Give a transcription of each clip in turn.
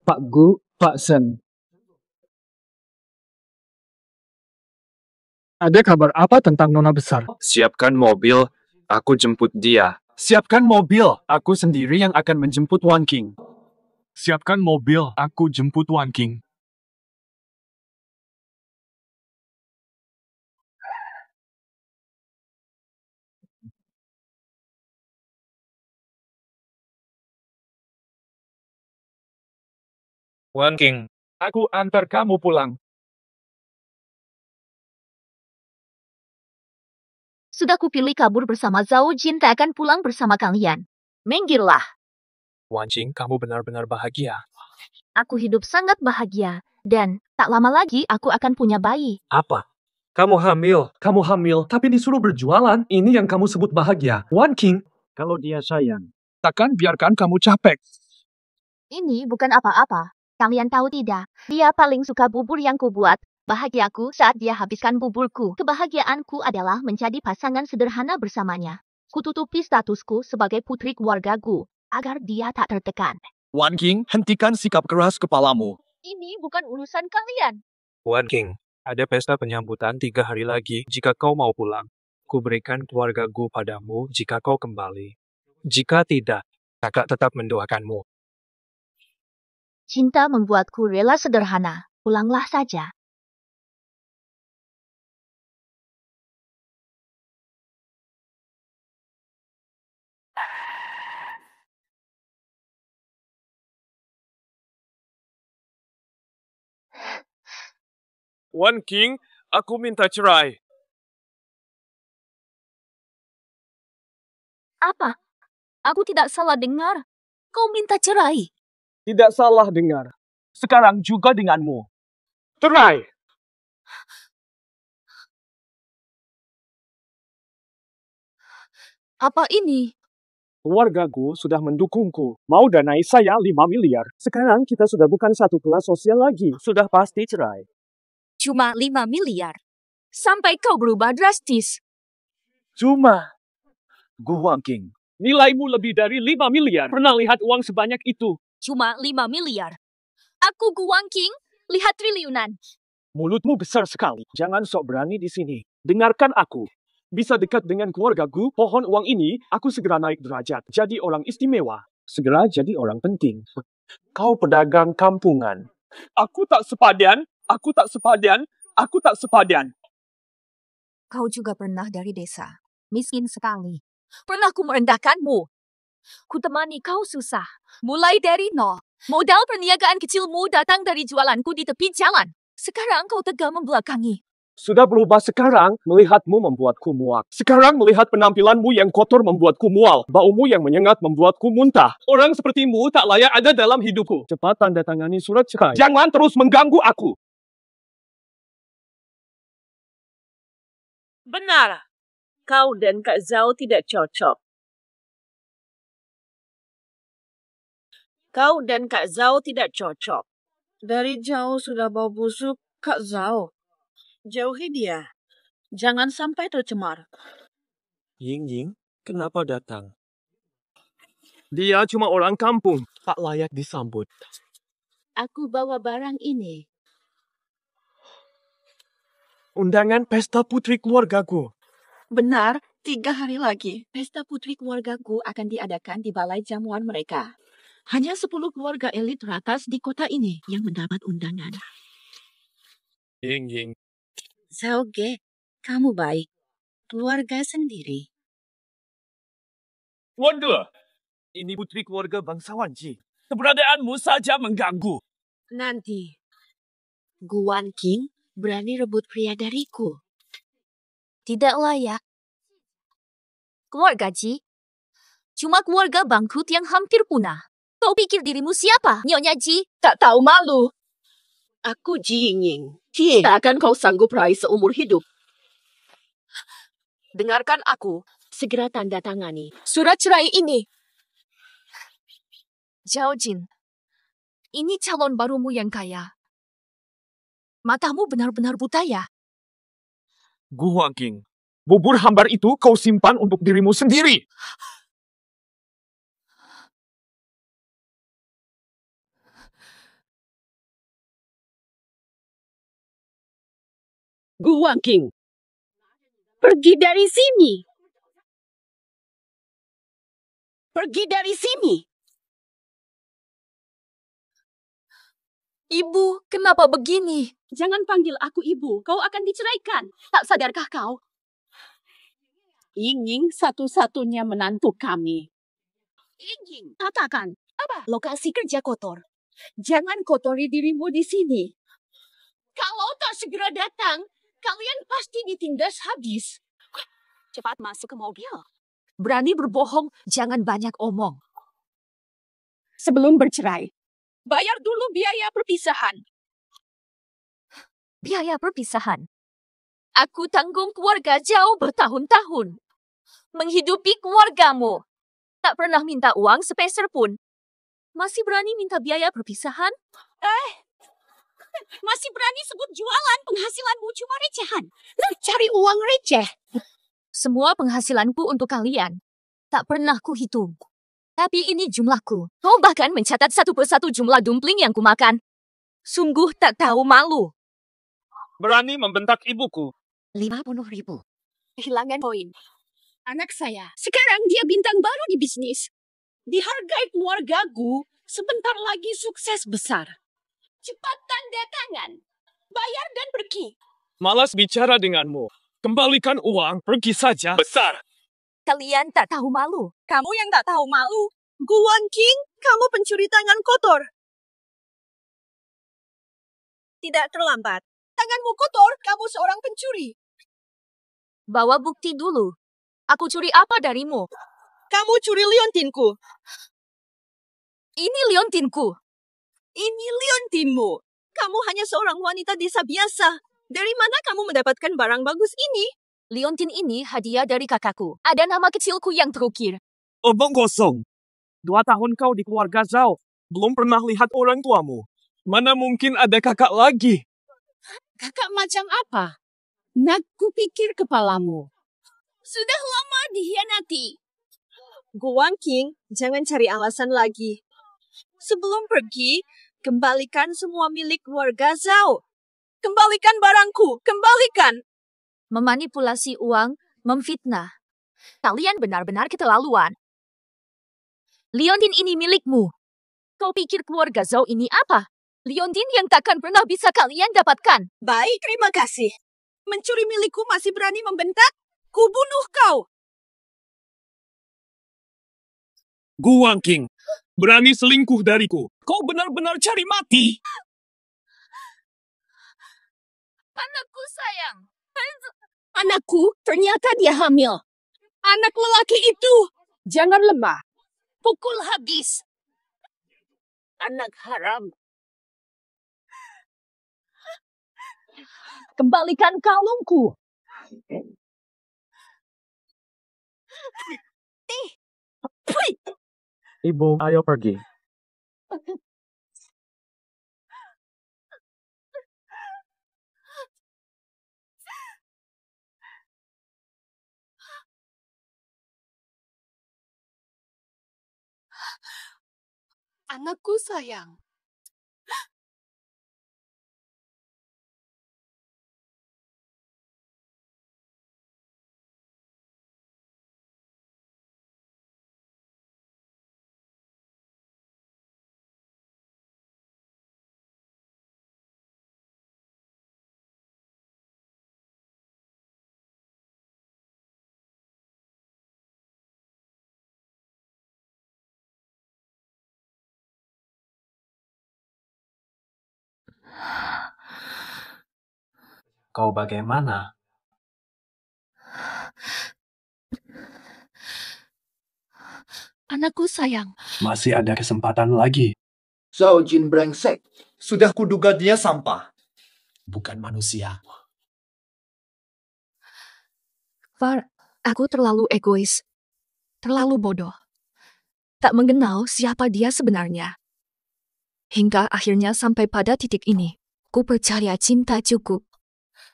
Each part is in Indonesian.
Pak Gu, Pak Sen. Ada kabar apa tentang Nona besar? Siapkan mobil, aku jemput dia. Siapkan mobil, aku sendiri yang akan menjemput Wan King. Siapkan mobil, aku jemput Wan King. Wan King, aku antar kamu pulang. Sudah kupilih kabur bersama Zhao Jin tak akan pulang bersama kalian. Minggirlah. Wan King, kamu benar-benar bahagia. Aku hidup sangat bahagia. Dan tak lama lagi aku akan punya bayi. Apa? Kamu hamil, tapi disuruh berjualan. Ini yang kamu sebut bahagia. Wan King, Kalau dia sayang. Takkan biarkan kamu capek. Ini bukan apa-apa. Kalian tahu tidak? Dia paling suka bubur yang kubuat. Bahagiaku saat dia habiskan buburku. Kebahagiaanku adalah menjadi pasangan sederhana bersamanya. Kututupi statusku sebagai putri keluargaku agar dia tak tertekan. Wan King, hentikan sikap keras kepalamu. Ini bukan urusan kalian. Wan King, ada pesta penyambutan 3 hari lagi jika kau mau pulang. Kuberikan keluarga Gu padamu jika kau kembali. Jika tidak, kakak tetap mendoakanmu. Cinta membuatku rela sederhana. Pulanglah saja. Wan King, aku minta cerai. Apa? Aku tidak salah dengar. Kau minta cerai. Tidak salah dengar. Sekarang juga denganmu. Cerai! Apa ini? Keluargaku sudah mendukungku. Mau danai saya 5 miliar. Sekarang kita sudah bukan satu kelas sosial lagi. Sudah pasti cerai. Cuma 5 miliar. Sampai kau berubah drastis. Cuma. Gu Wan King. Nilaimu lebih dari 5 miliar. Pernah lihat uang sebanyak itu? Cuma 5 miliar. Aku Gu Wan King, lihat triliunan. Mulutmu besar sekali. Jangan sok berani di sini. Dengarkan aku. Bisa dekat dengan keluargaku, pohon uang ini, aku segera naik derajat. Jadi orang istimewa. Segera jadi orang penting. Kau pedagang kampungan. Aku tak sepadan. Aku tak sepadan. Aku tak sepadan. Kau juga pernah dari desa. Miskin sekali. Pernah ku merendahkanmu. Ku temani kau susah. Mulai dari nol. Modal perniagaan kecilmu datang dari jualanku di tepi jalan. Sekarang kau tega membelakangi. Sudah berubah sekarang, melihatmu membuatku muak. Sekarang melihat penampilanmu yang kotor membuatku mual. Baumu yang menyengat membuatku muntah. Orang sepertimu tak layak ada dalam hidupku. Cepat tanda tangani surat cerai. Jangan terus mengganggu aku. Benar, kau dan Kak Zhao tidak cocok. Kau dan Kak Zhao tidak cocok. Dari jauh sudah bau busuk Kak Zhao. Jauhi dia. Jangan sampai tercemar. Ying, kenapa datang? Dia cuma orang kampung. Tak layak disambut. Aku bawa barang ini. Undangan pesta putri keluargaku. Benar, 3 hari lagi. Pesta putri keluargaku akan diadakan di balai jamuan mereka. Hanya 10 keluarga elit teratas di kota ini yang mendapat undangan. Ying, Zhaoge, kamu baik. Keluarga sendiri. Wonder, ini putri keluarga bangsawan Ji. Keberadaanmu saja mengganggu. Nanti, Gu Wan King berani rebut pria dariku. Tidak layak. Keluarga Ji. Cuma keluarga bangkrut yang hampir punah. Kau pikir dirimu siapa, Nyonya Ji? Tak tahu malu. Aku Ji Yingying. Tak akan kau sanggup raih seumur hidup. Dengarkan aku. Segera tanda tangani surat cerai ini. Zhao Jin. Ini calon barumu yang kaya. Matamu benar-benar buta ya? Gu Wan King, bubur hambar itu kau simpan untuk dirimu sendiri. Gu Wangking, pergi dari sini. Pergi dari sini. Ibu, kenapa begini? Jangan panggil aku ibu. Kau akan diceraikan. Tak sadarkah kau? Ying satu-satunya menantu kami. Ying, katakan, apa? Lokasi kerja kotor. Jangan kotori dirimu di sini. Kalau tak segera datang, kalian pasti ditindas habis. Cepat masuk ke mobil. Berani berbohong, jangan banyak omong. Sebelum bercerai, bayar dulu biaya perpisahan. Biaya perpisahan. Aku tanggung keluarga jauh bertahun-tahun. Menghidupi keluargamu. Tak pernah minta uang sepeser pun. Masih berani minta biaya perpisahan? Masih berani sebut jualan, penghasilanmu cuma recehan. Cari uang receh. Semua penghasilanku untuk kalian. Tak pernah kuhitung. Tapi ini jumlahku. Kau bahkan mencatat satu persatu jumlah dumpling yang kumakan. Sungguh tak tahu malu. Berani membentak ibuku. 50.000. Kehilangan poin. Anak saya, sekarang dia bintang baru di bisnis. Dihargai keluarga Gu, sebentar lagi sukses besar. Cepat tanda tangan. Bayar dan pergi. Malas bicara denganmu. Kembalikan uang, pergi saja. Besar. Kalian tak tahu malu. Kamu yang tak tahu malu. Gu Wangking, kamu pencuri tangan kotor. Tidak terlambat. Tanganmu kotor, kamu seorang pencuri. Bawa bukti dulu. Aku curi apa darimu? Kamu curi liontinku. Ini liontinku. Ini liontinmu. Kamu hanya seorang wanita desa biasa. Dari mana kamu mendapatkan barang bagus ini? Liontin ini hadiah dari kakakku. Ada nama kecilku yang terukir. Omong kosong. 2 tahun kau di keluarga Zhao. Belum pernah lihat orang tuamu. Mana mungkin ada kakak lagi? Kakak macam apa? Nak kupikir kepalamu. Sudah lama dihianati. Gu Wangking, jangan cari alasan lagi. Sebelum pergi, kembalikan semua milik keluarga Zhao. Kembalikan barangku, kembalikan. Memanipulasi uang, memfitnah. Kalian benar-benar keterlaluan. Liontin ini milikmu. Kau pikir keluarga Zhao ini apa? Liontin yang takkan pernah bisa kalian dapatkan. Baik, terima kasih. Mencuri milikku masih berani membentak? Kubunuh kau. Gu Wangking, berani selingkuh dariku. Kau benar-benar cari mati. Anakku sayang. Anakku, ternyata dia hamil. Anak lelaki itu. Jangan lemah. Pukul habis. Anak haram. Kembalikan kalungku. Ibu, ayo pergi. Anakku sayang. Kau bagaimana? Anakku sayang. Masih ada kesempatan lagi. Zhao Jin brengsek. Sudah kuduga dia sampah. Bukan manusia. Far, aku terlalu egois. Terlalu bodoh. Tak mengenal siapa dia sebenarnya. Hingga akhirnya sampai pada titik ini. Ku percaya cinta cukup.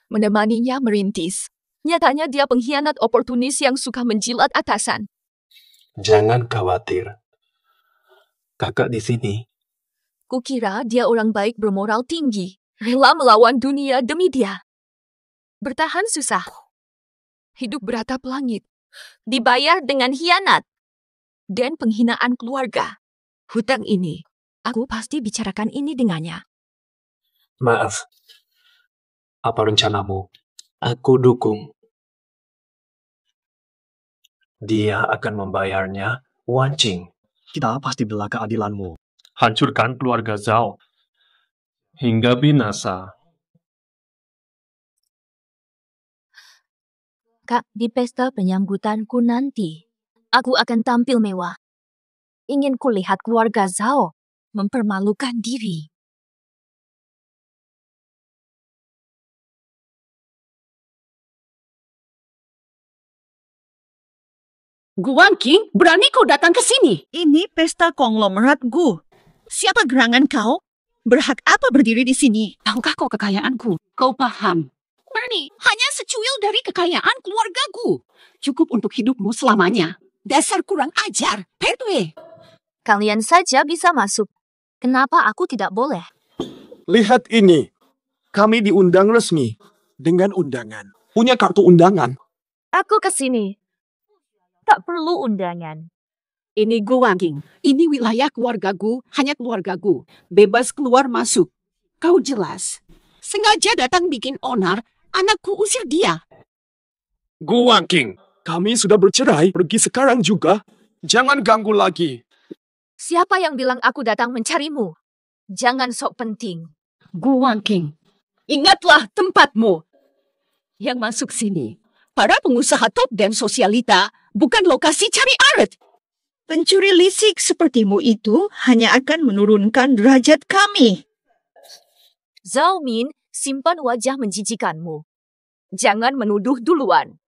Menemaninya merintis. Nyatanya dia pengkhianat oportunis yang suka menjilat atasan. Jangan khawatir. Kakak di sini. Kukira dia orang baik bermoral tinggi. Rela melawan dunia demi dia. Bertahan susah. Hidup beratap langit. Dibayar dengan hianat. Dan penghinaan keluarga. Hutang ini, aku pasti bicarakan ini dengannya. Maaf. Apa rencanamu? Aku dukung. Dia akan membayarnya, Wan Qing. Kita pasti bela keadilanmu. Hancurkan keluarga Zhao. Hingga binasa. Kak, di pesta penyambutanku nanti, aku akan tampil mewah. Ingin kulihat keluarga Zhao mempermalukan diri. Guan King, berani kau datang ke sini? Ini pesta konglomerat Gu. Siapa gerangan kau? Berhak apa berdiri di sini? Tahukah kau kekayaanku? Kau paham? Berani, hanya secuil dari kekayaan keluargaku. Cukup untuk hidupmu selamanya. Dasar kurang ajar, Pertwee. Kalian saja bisa masuk. Kenapa aku tidak boleh? Lihat ini. Kami diundang resmi. Dengan undangan. Punya kartu undangan. Aku ke sini. Tak perlu undangan. Ini Guan King. Ini wilayah keluargaku, hanya keluargaku. Bebas keluar masuk. Kau jelas. Sengaja datang bikin onar, anakku usir dia. Guan King, kami sudah bercerai. Pergi sekarang juga. Jangan ganggu lagi. Siapa yang bilang aku datang mencarimu? Jangan sok penting. Guan King, ingatlah tempatmu. Yang masuk sini, para pengusaha top dan sosialita, bukan lokasi cari aret. Pencuri lisik sepertimu itu hanya akan menurunkan derajat kami. Zhao Min, simpan wajah menjijikanmu. Jangan menuduh duluan.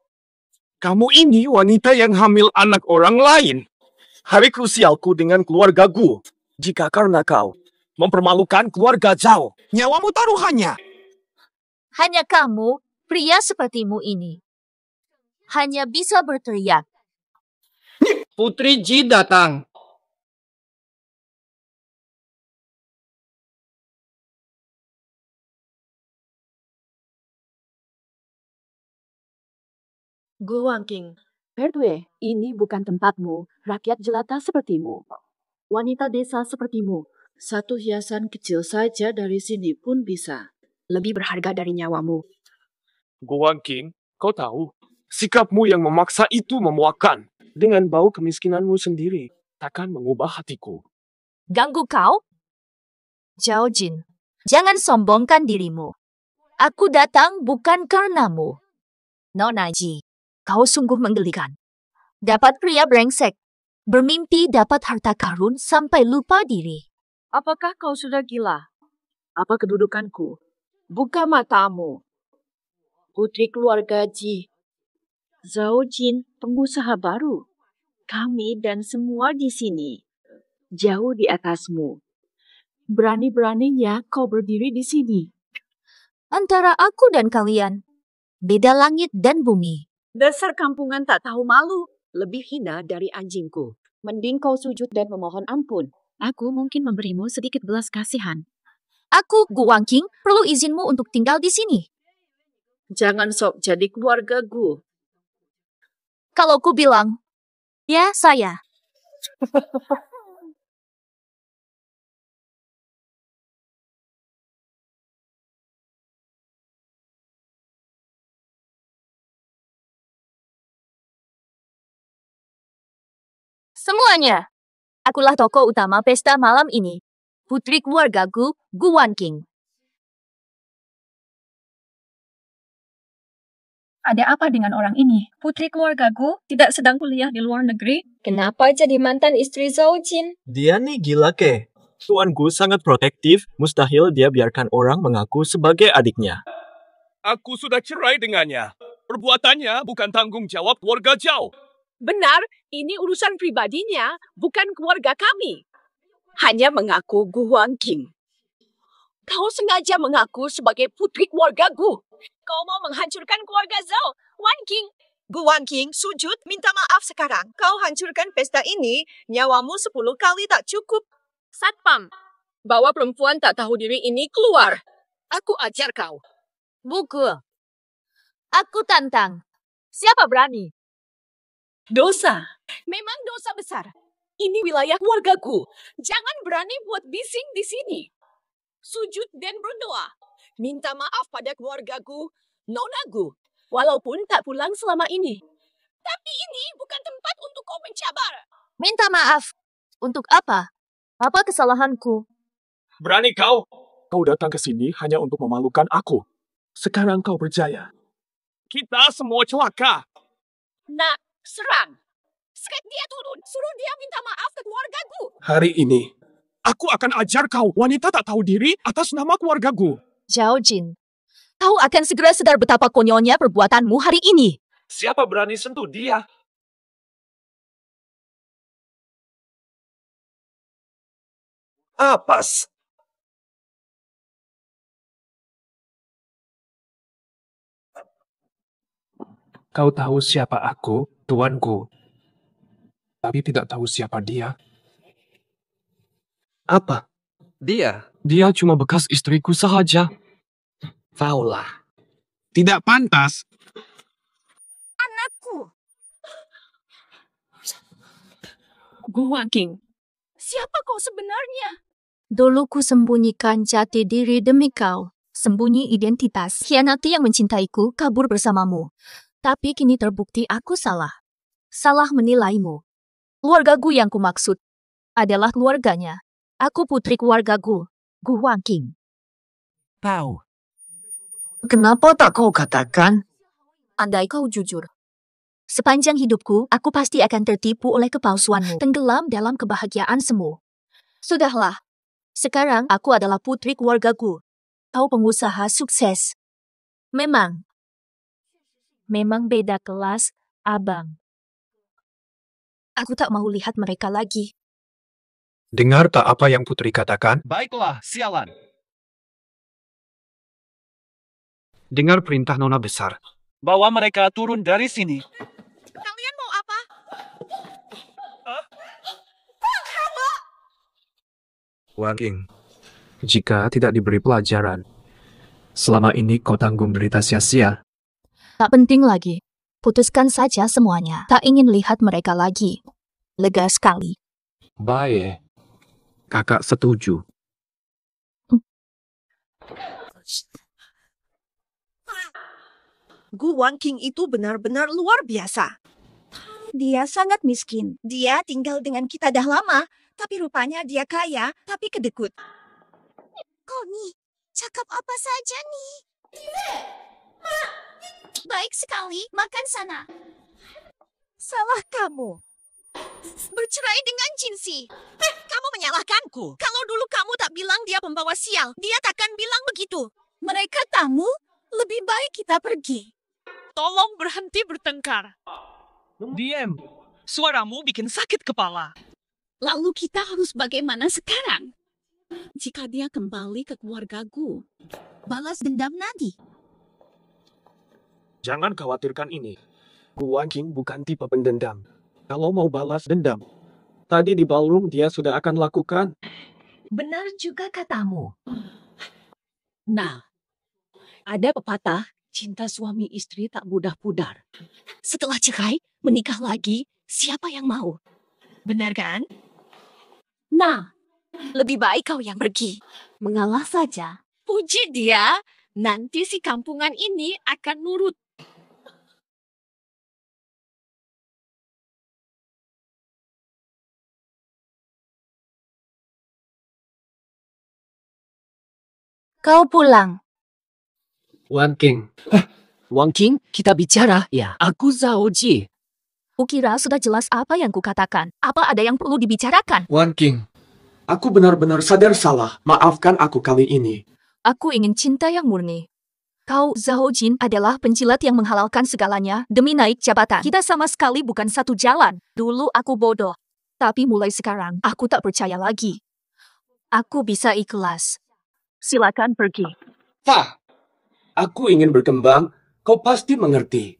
Kamu ini wanita yang hamil anak orang lain. Hari krusialku dengan keluargaku. Jika karena kau mempermalukan keluarga Zhao, nyawamu taruhannya. Hanya kamu, pria sepertimu ini, hanya bisa berteriak. Putri Ji datang. Guan King, Pertwee, ini bukan tempatmu. Rakyat jelata sepertimu. Wanita desa sepertimu. Satu hiasan kecil saja dari sini pun bisa. Lebih berharga dari nyawamu. Guan King, kau tahu, sikapmu yang memaksa itu memuakkan. Dengan bau kemiskinanmu sendiri, takkan mengubah hatiku. Ganggu kau? Zhao Jin, jangan sombongkan dirimu. Aku datang bukan karenamu. Nona Ji, kau sungguh menggelikan. Dapat pria brengsek, bermimpi dapat harta karun sampai lupa diri. Apakah kau sudah gila? Apa kedudukanku? Buka matamu. Putri keluarga Ji. Zhao Jin, pengusaha baru. Kami dan semua di sini jauh di atasmu. Berani-beraninya kau berdiri di sini. Antara aku dan kalian, beda langit dan bumi. Dasar kampungan tak tahu malu. Lebih hina dari anjingku. Mending kau sujud dan memohon ampun. Aku mungkin memberimu sedikit belas kasihan. Aku, Guan King, perlu izinmu untuk tinggal di sini. Jangan sok jadi keluarga Gu. Kalau ku bilang, ya saya. Semuanya. Akulah tokoh utama pesta malam ini. Putri keluargaku, Guan King. Ada apa dengan orang ini? Putri keluargaku tidak sedang kuliah di luar negeri? Kenapa jadi mantan istri Zhao Jin? Dia nih gila ke? Tuanku sangat protektif, mustahil dia biarkan orang mengaku sebagai adiknya. Aku sudah cerai dengannya. Perbuatannya bukan tanggung jawab keluarga Zhao. Benar, ini urusan pribadinya, bukan keluarga kami. Hanya mengaku Guan King. Kau sengaja mengaku sebagai putri keluarga Gu. Kau mau menghancurkan keluarga Zhao, Wan King. Guan King, sujud minta maaf sekarang. Kau hancurkan pesta ini, nyawamu 10 kali tak cukup. Satpam, bawa perempuan tak tahu diri ini keluar. Aku ajar kau. Buku. Aku tantang. Siapa berani? Dosa. Memang dosa besar. Ini wilayah keluargaku. Jangan berani buat bising di sini. Sujud dan berdoa. Minta maaf pada keluargaku, nonagu. Walaupun tak pulang selama ini. Tapi ini bukan tempat untuk kau mencabar. Minta maaf. Untuk apa? Apa kesalahanku? Berani kau? Kau datang ke sini hanya untuk memalukan aku. Sekarang kau berjaya. Kita semua celaka. Nak, serang. Sekat dia turun. Suruh dia minta maaf ke keluargaku. Hari ini, aku akan ajar kau wanita tak tahu diri atas nama keluargaku. Zhao Jin, kau akan segera sadar betapa konyolnya perbuatanmu hari ini. Siapa berani sentuh dia? Apas. Kau tahu siapa aku, tuanku. Tapi tidak tahu siapa dia. Apa? Dia. Dia cuma bekas istriku sahaja. Faulah. Tidak pantas. Anakku. Gu Wanqing, siapa kau sebenarnya? Dulu ku sembunyikan jati diri demi kau. Sembunyi identitas. Khianati yang mencintaiku kabur bersamamu. Tapi kini terbukti aku salah. Salah menilaimu. Keluargaku yang kumaksud adalah keluarganya. Aku putri keluargaku, Gu Wanqing. Tahu. Kenapa tak kau katakan? Andai kau jujur. Sepanjang hidupku, aku pasti akan tertipu oleh kepalsuanmu. Tenggelam dalam kebahagiaan semu. Sudahlah. Sekarang aku adalah putri keluargaku. Kau pengusaha sukses. Memang beda kelas, abang. Aku tak mau lihat mereka lagi. Dengar tak apa yang Putri katakan? Baiklah, sialan. Dengar perintah Nona Besar. Bawa mereka turun dari sini. Kalian mau apa? Wanqing, jika tidak diberi pelajaran, selama ini kau tanggung derita sia-sia. Tak penting lagi. Putuskan saja semuanya. Tak ingin lihat mereka lagi. Lega sekali. Baik. Kakak setuju. Gu Wanqing itu benar-benar luar biasa. Dia sangat miskin. Dia tinggal dengan kita dah lama, tapi rupanya dia kaya, tapi kedekut. Kau nih, cakap apa saja nih? Baik sekali, makan sana. Salah kamu. Bercerai dengan Jinsi. Kamu menyalahkanku. Kalau dulu kamu tak bilang dia pembawa sial, dia takkan bilang begitu. Mereka tamu, lebih baik kita pergi. Tolong berhenti bertengkar. Diam. Suaramu bikin sakit kepala. Lalu kita harus bagaimana sekarang? Jika dia kembali ke keluargaku, balas dendam nanti. Jangan khawatirkan ini. Gu Wanqing bukan tipe pendendam. Kalau mau balas dendam, tadi di ballroom dia sudah akan lakukan. Benar juga katamu. Nah, ada pepatah, cinta suami istri tak mudah pudar. Setelah cerai, menikah lagi, siapa yang mau? Benar kan? Nah, lebih baik kau yang pergi. Mengalah saja. Puji dia, nanti si kampungan ini akan nurut. Kau pulang. Wanqing. Wanqing, kita bicara ya. Aku Zhao Ji. Kukira sudah jelas apa yang kukatakan. Apa ada yang perlu dibicarakan? Wanqing, aku benar-benar sadar salah. Maafkan aku kali ini. Aku ingin cinta yang murni. Kau, Zhao Jin, adalah penjilat yang menghalalkan segalanya demi naik jabatan. Kita sama sekali bukan satu jalan. Dulu aku bodoh. Tapi mulai sekarang, aku tak percaya lagi. Aku bisa ikhlas. Silakan pergi. Fah, aku ingin berkembang. Kau pasti mengerti.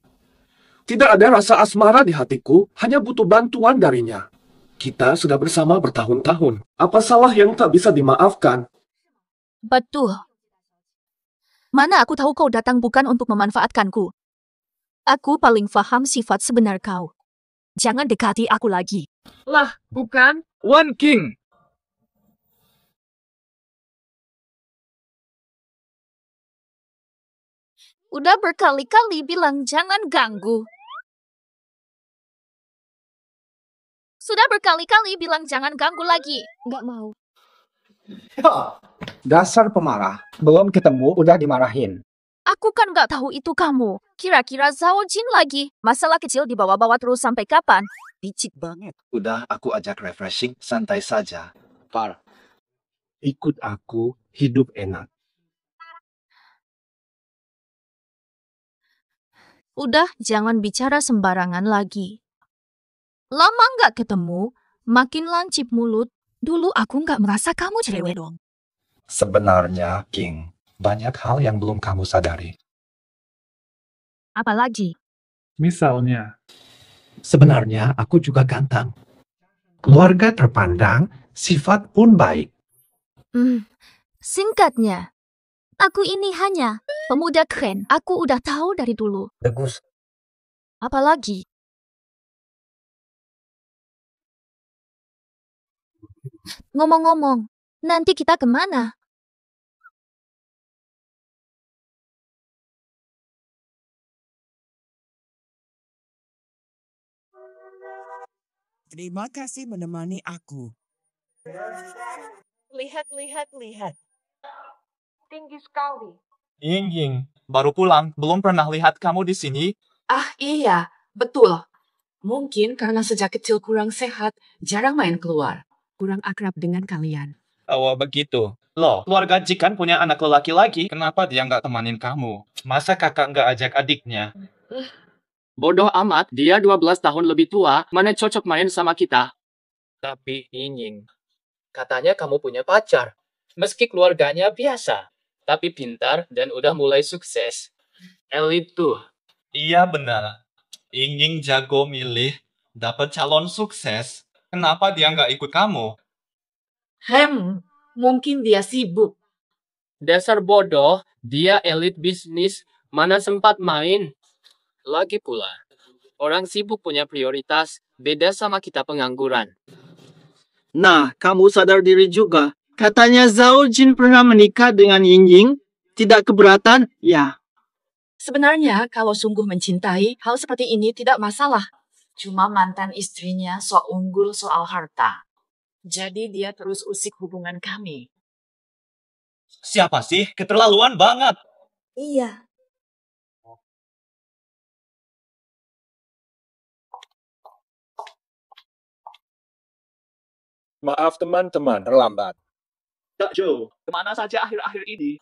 Tidak ada rasa asmara di hatiku, hanya butuh bantuan darinya. Kita sudah bersama bertahun-tahun. Apa salah yang tak bisa dimaafkan? Betul. Mana aku tahu kau datang bukan untuk memanfaatkanku. Aku paling faham sifat sebenar kau. Jangan dekati aku lagi. Lah, bukan? Wan King. Udah berkali-kali bilang jangan ganggu. Sudah berkali-kali bilang jangan ganggu lagi. Nggak mau. Dasar pemarah. Belum ketemu udah dimarahin. Aku kan nggak tahu itu kamu. Kira-kira Zhao Jin lagi. Masalah kecil dibawa-bawa terus sampai kapan? Licik banget. Udah aku ajak refreshing, santai saja. Far, ikut aku, hidup enak. Udah, jangan bicara sembarangan lagi. Lama nggak ketemu, makin lancip mulut. Dulu aku nggak merasa kamu cewek dong. Sebenarnya, King, banyak hal yang belum kamu sadari. Apalagi? Misalnya, Sebenarnya aku juga ganteng. Keluarga terpandang, sifat pun baik. Singkatnya, aku ini hanya pemuda keren. Aku udah tahu dari dulu. Bagus. Apalagi? Ngomong-ngomong, nanti kita kemana? Terima kasih menemani aku. Lihat. Tinggi sekali. Ying, baru pulang. Belum pernah lihat kamu di sini. Ah iya, betul. Mungkin karena sejak kecil kurang sehat, jarang main keluar. Kurang akrab dengan kalian. Oh, begitu. Loh, keluarga Jikan punya anak lelaki lagi. Kenapa dia nggak temanin kamu? Masa kakak nggak ajak adiknya? Bodoh amat, dia 12 tahun lebih tua, mana cocok main sama kita. Tapi Ying, katanya kamu punya pacar. Meski keluarganya biasa, tapi pintar dan udah mulai sukses. Elit tuh. Iya benar. Ying jago milih, dapat calon sukses. Kenapa dia nggak ikut kamu? Mungkin dia sibuk. Dasar bodoh, dia elit bisnis, mana sempat main. Lagi pula, orang sibuk punya prioritas, beda sama kita pengangguran. Nah, kamu sadar diri juga. Katanya Zhao Jin pernah menikah dengan Ying. Tidak keberatan? Ya. Sebenarnya, kalau sungguh mencintai, hal seperti ini tidak masalah. Cuma mantan istrinya sok unggul soal harta. Jadi dia terus usik hubungan kami. Siapa sih? Keterlaluan banget. Iya. Maaf teman-teman, terlambat. Kak Joe, kemana saja akhir-akhir ini?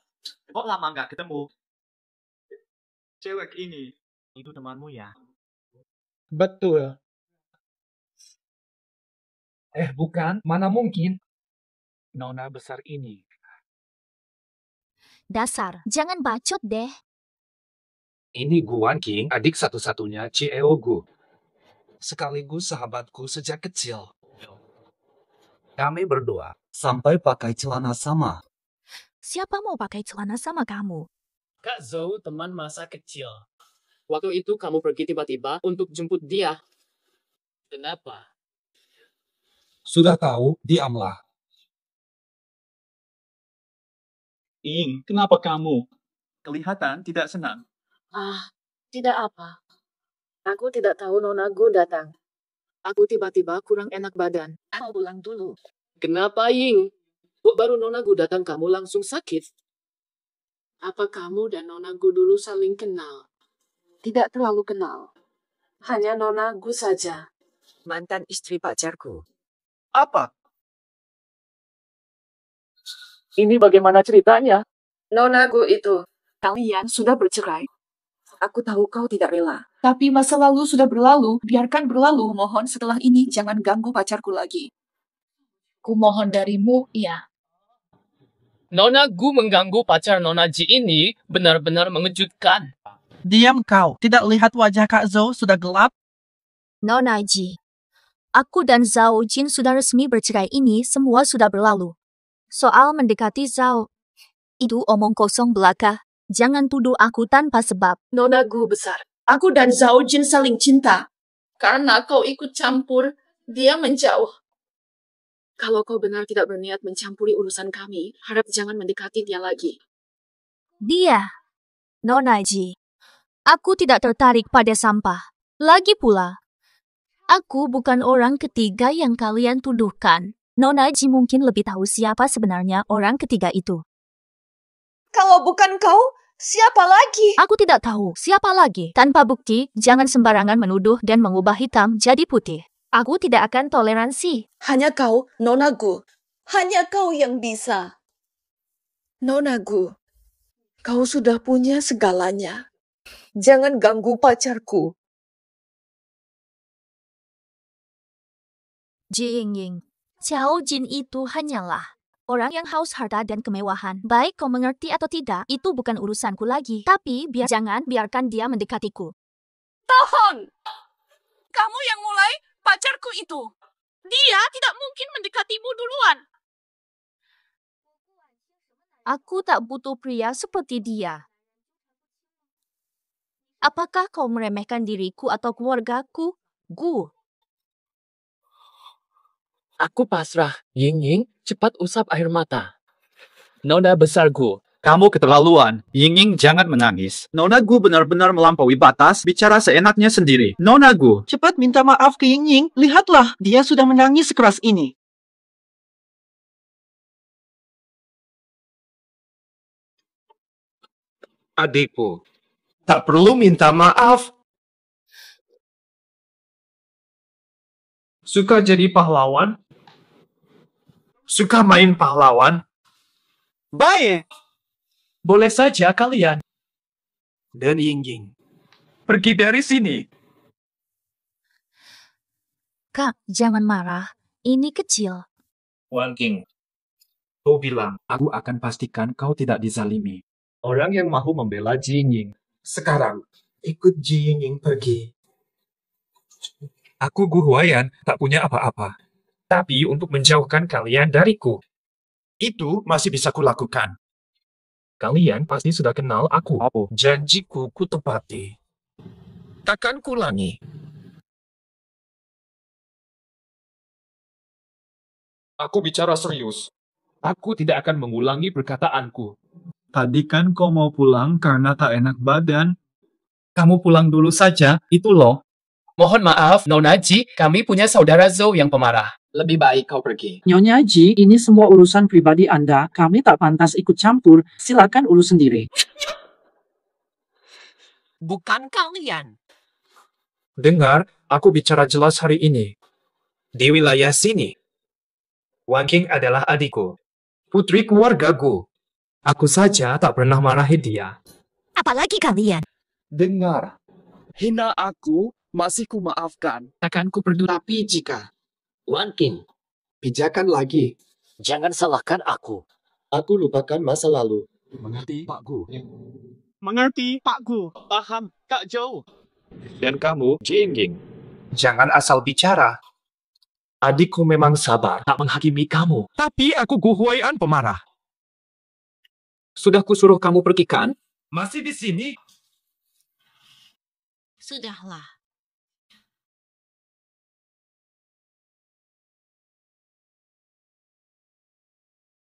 Kok lama nggak ketemu? Cewek ini, itu temanmu ya? Betul. Bukan, mana mungkin. Nona besar ini. Dasar, jangan bacot deh. Ini Guan King, adik satu-satunya Cieo Gu. Sekaligus sahabatku sejak kecil. Kami berdua sampai pakai celana sama. Siapa mau pakai celana sama kamu? Kak Zhou teman masa kecil. Waktu itu kamu pergi tiba-tiba untuk jemput dia. Kenapa? Sudah tahu, diamlah. Ying, kenapa kamu? Kelihatan tidak senang. Tidak apa. Aku tidak tahu Nona Gu datang. Aku tiba-tiba kurang enak badan. Mau pulang dulu. Kenapa, Ying? Kok baru Nona Gu datang kamu langsung sakit? Apa kamu dan Nona Gu dulu saling kenal? Tidak terlalu kenal. Hanya Nona Gu saja. Mantan istri pacarku. Apa? Ini bagaimana ceritanya? Nona Gu itu. Kalian sudah bercerai. Aku tahu kau tidak rela. Tapi masa lalu sudah berlalu. Biarkan berlalu. Mohon setelah ini jangan ganggu pacarku lagi. Kumohon darimu, iya. Nona Gu mengganggu pacar Nona Ji ini benar-benar mengejutkan. Diam kau. Tidak lihat wajah Kak Zhou sudah gelap? Nona Ji, aku dan Zhao Jin sudah resmi bercerai, ini semua sudah berlalu. Soal mendekati Zhao, itu omong kosong belaka. Jangan tuduh aku tanpa sebab. Nona Gu besar. Aku dan Zhao Jin saling cinta. Karena kau ikut campur, dia menjauh. Kalau kau benar tidak berniat mencampuri urusan kami, harap jangan mendekati dia lagi. Dia, Nona Ji. Aku tidak tertarik pada sampah. Lagi pula, aku bukan orang ketiga yang kalian tuduhkan. Nona Ji mungkin lebih tahu siapa sebenarnya orang ketiga itu. Kalau bukan kau, siapa lagi? Aku tidak tahu siapa lagi. Tanpa bukti, jangan sembarangan menuduh dan mengubah hitam jadi putih. Aku tidak akan toleransi. Hanya kau, Nona Gu. Hanya kau yang bisa. Nona Gu, kau sudah punya segalanya. Jangan ganggu pacarku. Jing, Xiao Jin itu hanyalah orang yang haus harta dan kemewahan. Baik kau mengerti atau tidak, itu bukan urusanku lagi. Tapi jangan biarkan dia mendekatiku. Tahan! Kamu yang mulai pacarku itu. Dia tidak mungkin mendekatimu duluan. Aku tak butuh pria seperti dia. Apakah kau meremehkan diriku atau keluargaku? Gu. Aku pasrah. Ying, cepat usap air mata. Nona besar Gu. Kamu keterlaluan. Ying, jangan menangis. Nona Gu benar-benar melampaui batas, bicara seenaknya sendiri. Nona Gu. Cepat minta maaf ke Ying. Lihatlah, dia sudah menangis sekeras ini. Adikku, tak perlu minta maaf. Suka jadi pahlawan? Suka main pahlawan? Baik. Boleh saja kalian. Dan Ying, pergi dari sini. Kak, jangan marah. Ini kecil. Wan King, kau bilang, aku akan pastikan kau tidak dizalimi. Orang yang mau membela Ji Ying. Sekarang, ikut Ji Ying pergi. Aku Gu Huayan, tak punya apa-apa. Tapi untuk menjauhkan kalian dariku. Itu masih bisa kulakukan. Kalian pasti sudah kenal aku. Janjiku ku tepati. Takkan kulangi. Aku bicara serius. Aku tidak akan mengulangi perkataanku. Tadi kan kau mau pulang karena tak enak badan. Kamu pulang dulu saja, itu loh. Mohon maaf, Nona Ji, kami punya saudara Zhou yang pemarah. Lebih baik kau pergi. Nyonya Ji, ini semua urusan pribadi Anda. Kami tak pantas ikut campur. Silakan urus sendiri. Bukan kalian. Dengar, aku bicara jelas hari ini. Di wilayah sini, Wan King adalah adikku. Putri keluargaku. Aku saja tak pernah marahi dia. Apalagi kalian. Dengar. Hina aku, masih ku maafkan. Takkan ku peduli. Tapi jika Wan King, pijakan lagi. jangan salahkan aku. Aku lupakan masa lalu. Mengerti, Pak Gu? Mengerti, Pak Gu. Paham, Kak Zhou. Dan kamu, Jing Ying, jangan asal bicara. Adikku memang sabar, tak menghakimi kamu. Tapi aku Gu Huaian pemarah. Sudah kusuruh kamu pergi kan? Masih di sini? Sudahlah.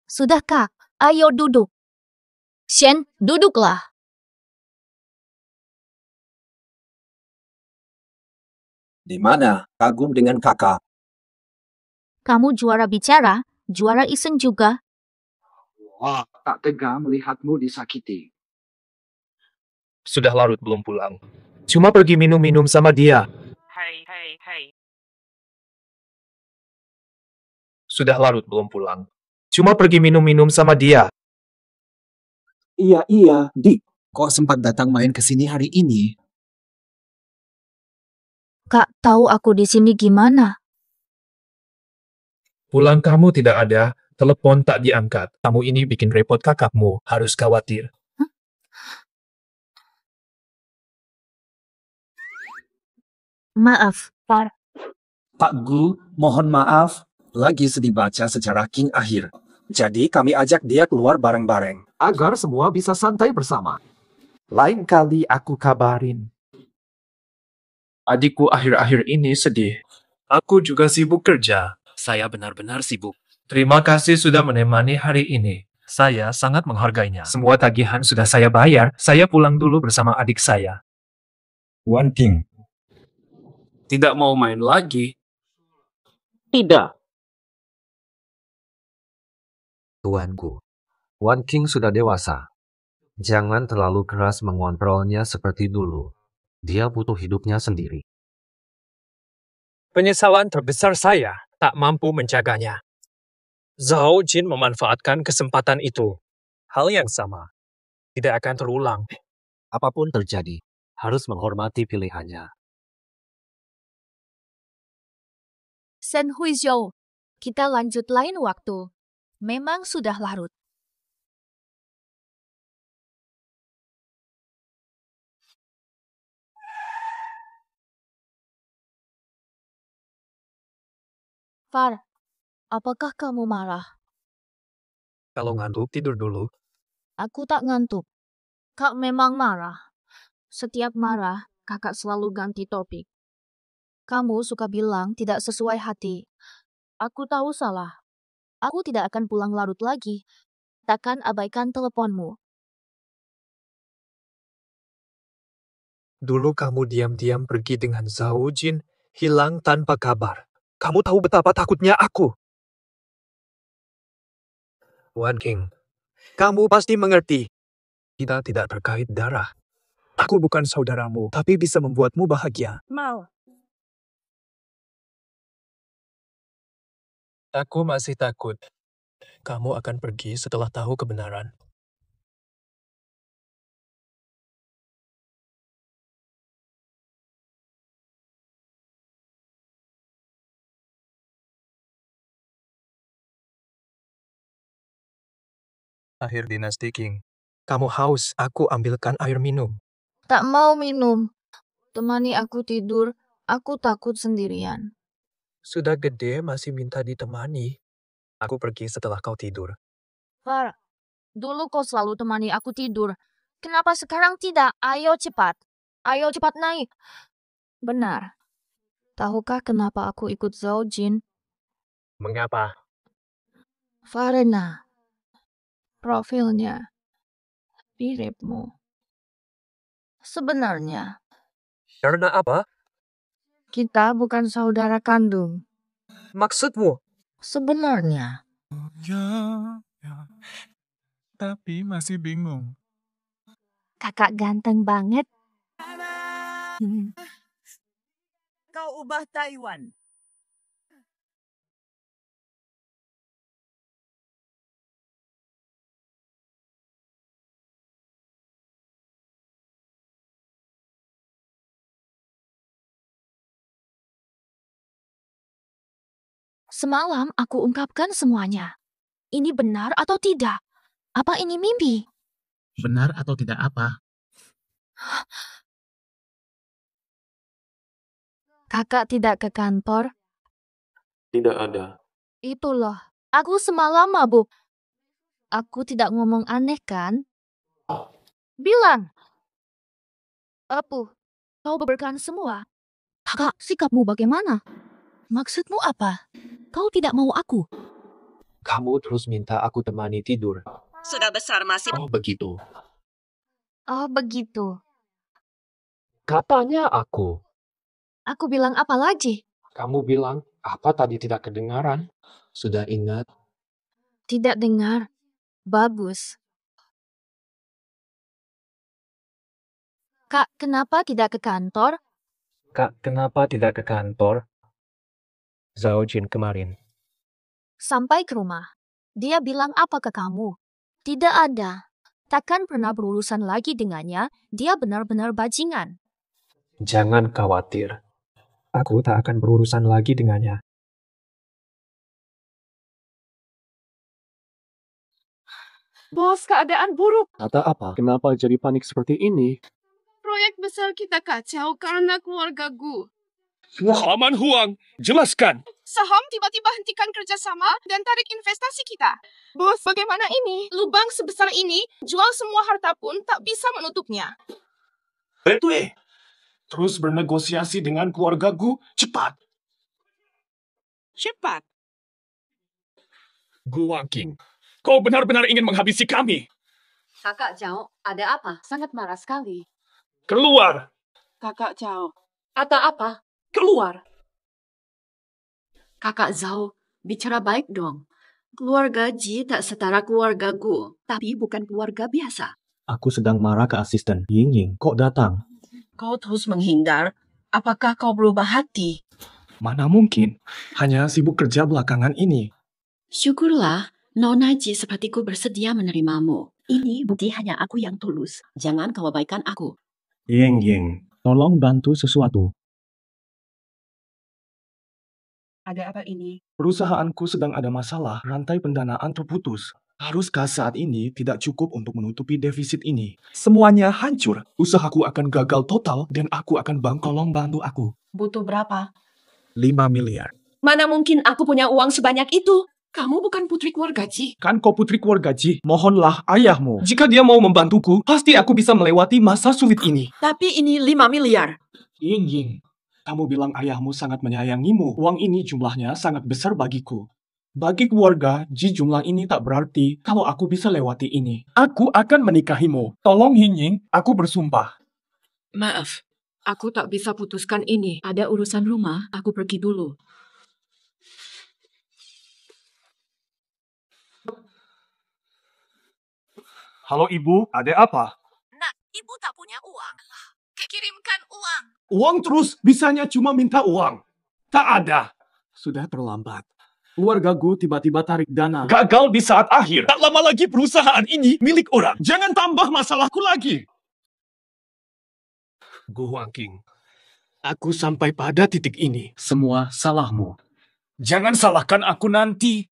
Sudah Kak, ayo duduk. Shen, duduklah. Di mana? Kagum dengan kakak. Kamu juara bicara, juara iseng juga. Wah, tak tega melihatmu disakiti. Sudah larut belum pulang. Cuma pergi minum-minum sama dia. Hai. Sudah larut belum pulang. Cuma pergi minum-minum sama dia. Iya, Dik. Kok sempat datang main ke sini hari ini? Kak, tahu aku di sini gimana? Pulang kamu tidak ada, telepon tak diangkat. Kamu ini bikin repot kakakmu, harus khawatir. Maaf, Par. Pak Gu, mohon maaf. Lagi sedih baca sejarah King akhir. Jadi kami ajak dia keluar bareng-bareng. Agar semua bisa santai bersama. Lain kali aku kabarin. Adikku akhir-akhir ini sedih. Aku juga sibuk kerja. Saya benar-benar sibuk. Terima kasih sudah menemani hari ini. Saya sangat menghargainya. Semua tagihan sudah saya bayar. Saya pulang dulu bersama adik saya. Wan King. Tidak mau main lagi? Tidak. Tuanku, Wan King sudah dewasa. Jangan terlalu keras mengontrolnya seperti dulu. Dia butuh hidupnya sendiri. Penyesalan terbesar saya tak mampu menjaganya. Zhao Jin memanfaatkan kesempatan itu. Hal yang sama tidak akan terulang. Apapun terjadi, harus menghormati pilihannya. Shen Huizhou, kita lanjut lain waktu. Memang sudah larut. Far, apakah kamu marah? Kalau ngantuk, tidur dulu. Aku tak ngantuk. Kak memang marah. Setiap marah, kakak selalu ganti topik. Kamu suka bilang tidak sesuai hati. Aku tahu salah. Aku tidak akan pulang larut lagi. Takkan abaikan teleponmu. Dulu kamu diam-diam pergi dengan Zhao Jin, hilang tanpa kabar. Kamu tahu betapa takutnya aku. Wan King, kamu pasti mengerti. Kita tidak terkait darah. Aku bukan saudaramu, tapi bisa membuatmu bahagia. Mau. Aku masih takut. Kamu akan pergi setelah tahu kebenaran. Akhir dinasti King. Kamu haus, aku ambilkan air minum. Tak mau minum. Temani aku tidur. Aku takut sendirian. Sudah gede masih minta ditemani. Aku pergi setelah kau tidur. Far, dulu kau selalu temani aku tidur. Kenapa sekarang tidak? Ayo cepat. Ayo cepat naik. Benar. Tahukah kenapa aku ikut Zhao Jin? Mengapa? Farena. Profilnya miripmu. Sebenarnya, Karena apa? kita bukan saudara kandung. Maksudmu? Sebenarnya. Tapi masih bingung. Kakak ganteng banget. Kau ubah Taiwan. Semalam aku ungkapkan semuanya. Ini benar atau tidak? Apa ini mimpi? Benar atau tidak apa? Kakak tidak ke kantor? Tidak ada. Itulah, aku semalam mabuk. Aku tidak ngomong aneh kan? Bilang. Apu, kau beberkan semua. Kakak, sikapmu bagaimana? Maksudmu apa? Kau tidak mau aku? Kamu terus minta aku temani tidur. Sudah besar masih... Oh begitu. Oh begitu. Katanya aku. Aku bilang apa lagi? Kamu bilang apa tadi tidak kedengaran? Sudah ingat? Tidak dengar. Bagus. Kak, kenapa tidak ke kantor? Kak, kenapa tidak ke kantor? Zhao Jin kemarin. Sampai ke rumah. Dia bilang apa ke kamu? Tidak ada. Takkan pernah berurusan lagi dengannya. Dia benar-benar bajingan. Jangan khawatir. Aku tak akan berurusan lagi dengannya. Bos, keadaan buruk. Kata apa? Kenapa jadi panik seperti ini? Proyek besar kita kacau karena keluarga Gu. Paman Huang, jelaskan. Saham tiba-tiba hentikan kerjasama dan tarik investasi kita. Bos, bagaimana ini? Lubang sebesar ini, jual semua harta pun tak bisa menutupnya. Terus bernegosiasi dengan keluargaku, cepat. Cepat. Gu Wangking, kau benar-benar ingin menghabisi kami. Kakak Zhao, ada apa? Sangat marah sekali. Keluar! Kakak Zhao, Ada apa? keluar. Kakak Zhao, bicara baik dong. Keluarga Ji tak setara keluarga Gu, tapi bukan keluarga biasa. Aku sedang marah ke asisten. Ying, kok datang? Kau terus menghindar. Apakah kau berubah hati? Mana mungkin. Hanya sibuk kerja belakangan ini. Syukurlah, Nona Ji sepertiku bersedia menerimamu. Ini bukti hanya aku yang tulus. Jangan kau abaikan aku. Ying, tolong bantu sesuatu. Ada apa ini? Perusahaanku sedang ada masalah. Rantai pendanaan terputus. Haruskah saat ini tidak cukup untuk menutupi defisit ini? Semuanya hancur. Usahaku akan gagal total dan aku akan tolong bantu aku. Butuh berapa? 5 miliar. Mana mungkin aku punya uang sebanyak itu? Kamu bukan putri keluarga Ji. Kan kau putri keluarga Ji, mohonlah ayahmu. Jika dia mau membantuku, pasti aku bisa melewati masa sulit ini. Tapi ini 5 miliar. Ying, kamu bilang ayahmu sangat menyayangimu. Uang ini jumlahnya sangat besar bagiku. Bagi keluarga, Ji jumlah ini tak berarti kalau aku bisa lewati ini. Aku akan menikahimu. Tolong Ying, aku bersumpah. Maaf, aku tak bisa putuskan ini. Ada urusan rumah, aku pergi dulu. Halo ibu, ada apa? Nak, ibu tak punya uang. Kirimkan uang. Uang terus, bisanya cuma minta uang. Tak ada. Sudah terlambat. Keluarga Gu tiba-tiba tarik dana. Gagal di saat akhir. Tak lama lagi perusahaan ini milik orang. Jangan tambah masalahku lagi. Gu Wangking, aku sampai pada titik ini. Semua salahmu. Jangan salahkan aku nanti.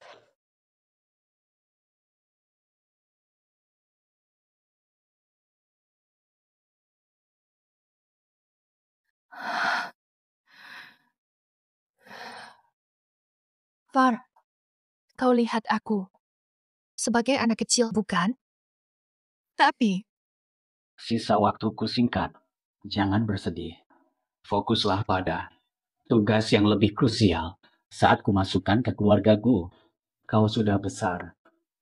Far, kau lihat aku sebagai anak kecil, bukan? Tapi Sisa waktuku singkat. Jangan bersedih. Fokuslah pada tugas yang lebih krusial saat kumasukkan ke keluargaku. Kau sudah besar,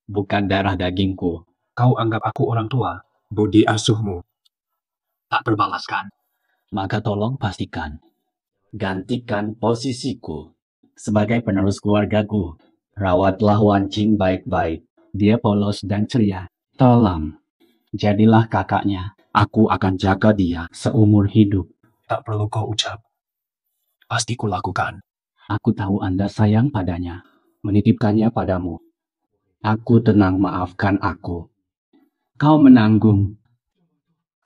bukan darah dagingku. Kau anggap aku orang tua. Budi asuhmu Tak berbalaskan. Maka tolong pastikan. Gantikan posisiku sebagai penerus keluargaku. Rawatlah Wancing baik-baik. Dia polos dan ceria. Tolong, jadilah kakaknya. Aku akan jaga dia seumur hidup. Tak perlu kau ucap. Pasti kulakukan. Aku tahu Anda sayang padanya. Menitipkannya padamu. Aku tenang, maafkan aku. Kau menanggung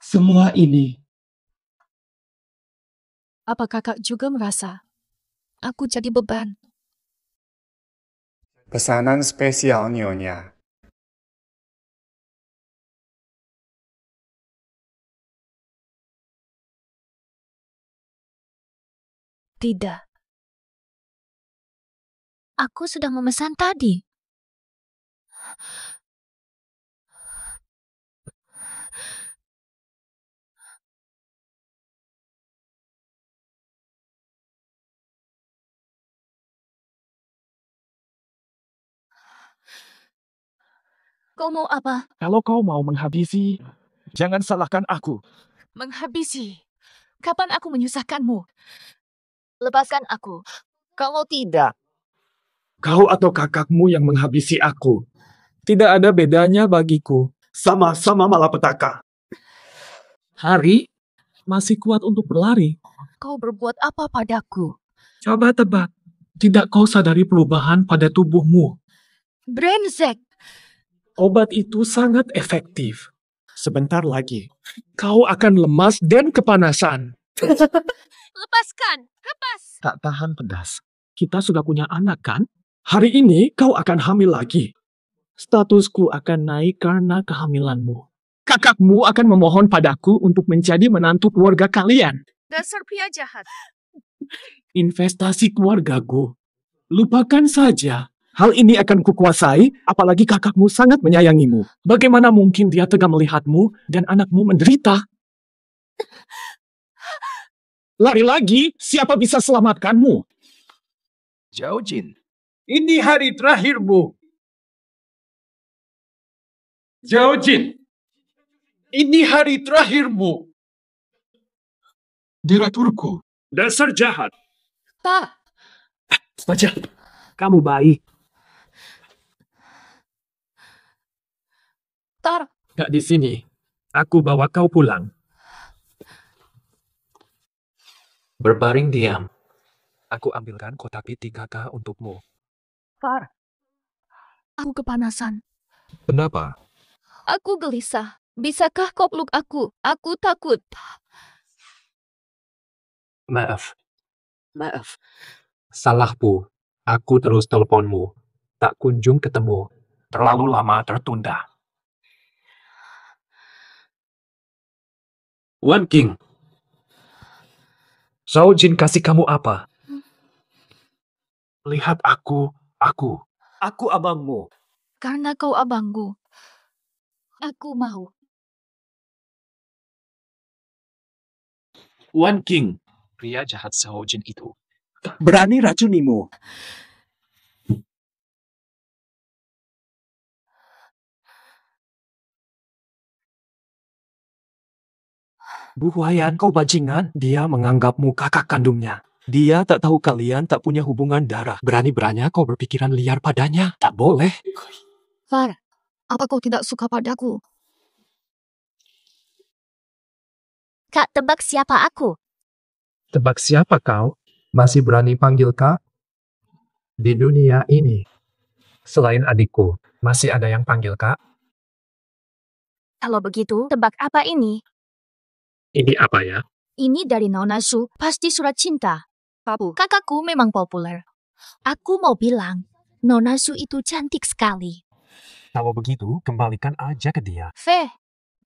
semua ini. apa kakak juga merasa aku jadi beban? Pesanan spesial Nyonya. Tidak. Aku sudah memesan tadi. Kau mau apa? Kalau kau mau menghabisi, jangan salahkan aku. Menghabisi. Kapan aku menyusahkanmu? Lepaskan aku. Kalau tidak, Kau atau kakakmu yang menghabisi aku. Tidak ada bedanya bagiku. Sama-sama malapetaka. Hari masih kuat untuk berlari. kau berbuat apa padaku? Coba tebak. Tidak kau sadari perubahan pada tubuhmu. Brengsek. Obat itu sangat efektif. Sebentar lagi, kau akan lemas dan kepanasan. Lepaskan. Lepas. Tak tahan pedas. Kita sudah punya anak, kan? Hari ini kau akan hamil lagi. Statusku akan naik karena kehamilanmu. Kakakmu akan memohon padaku untuk menjadi menantu keluarga kalian. Dasar pria jahat. Investasi keluargaku. Lupakan saja. Hal ini akan kukuasai, apalagi kakakmu sangat menyayangimu. Bagaimana mungkin dia tega melihatmu dan anakmu menderita? Lari lagi, siapa bisa selamatkanmu? Zhao Jin. Ini hari terakhirmu. Zhao Jin. Ini hari terakhirmu. Direkturku. Dasar jahat. Pak, Baca. Kamu baik. Tar, Gak di sini. Aku bawa kau pulang. Berbaring diam. Aku ambilkan kotak P3K untukmu. Tar. Aku kepanasan. Kenapa? Aku gelisah. Bisakah kau peluk aku? Aku takut. Maaf. Salahku. Aku terus teleponmu. Tak kunjung ketemu. Terlalu lama tertunda. Wan King. Zhao Jin kasih kamu apa? Lihat aku. Aku abangmu. Karena kau abangku. Aku mau. Wan King. Pria jahat Zhao Jin itu. Berani racunimu. Bu Huayan, kau bajingan. Dia menganggapmu kakak kandungnya. Dia tak tahu kalian tak punya hubungan darah. Berani-beraninya kau berpikiran liar padanya. Tak boleh. Far, apa kau tidak suka padaku? Kak, tebak siapa aku? Tebak siapa kau? Masih berani panggil kak? Di dunia ini, selain adikku, masih ada yang panggil kak? Kalau begitu, tebak apa ini? Ini apa ya? Ini dari Nona Su, pasti surat cinta. Papu. Kakakku memang populer. Aku mau bilang, Nona Su itu cantik sekali. Kalau begitu, kembalikan aja ke dia. Feh,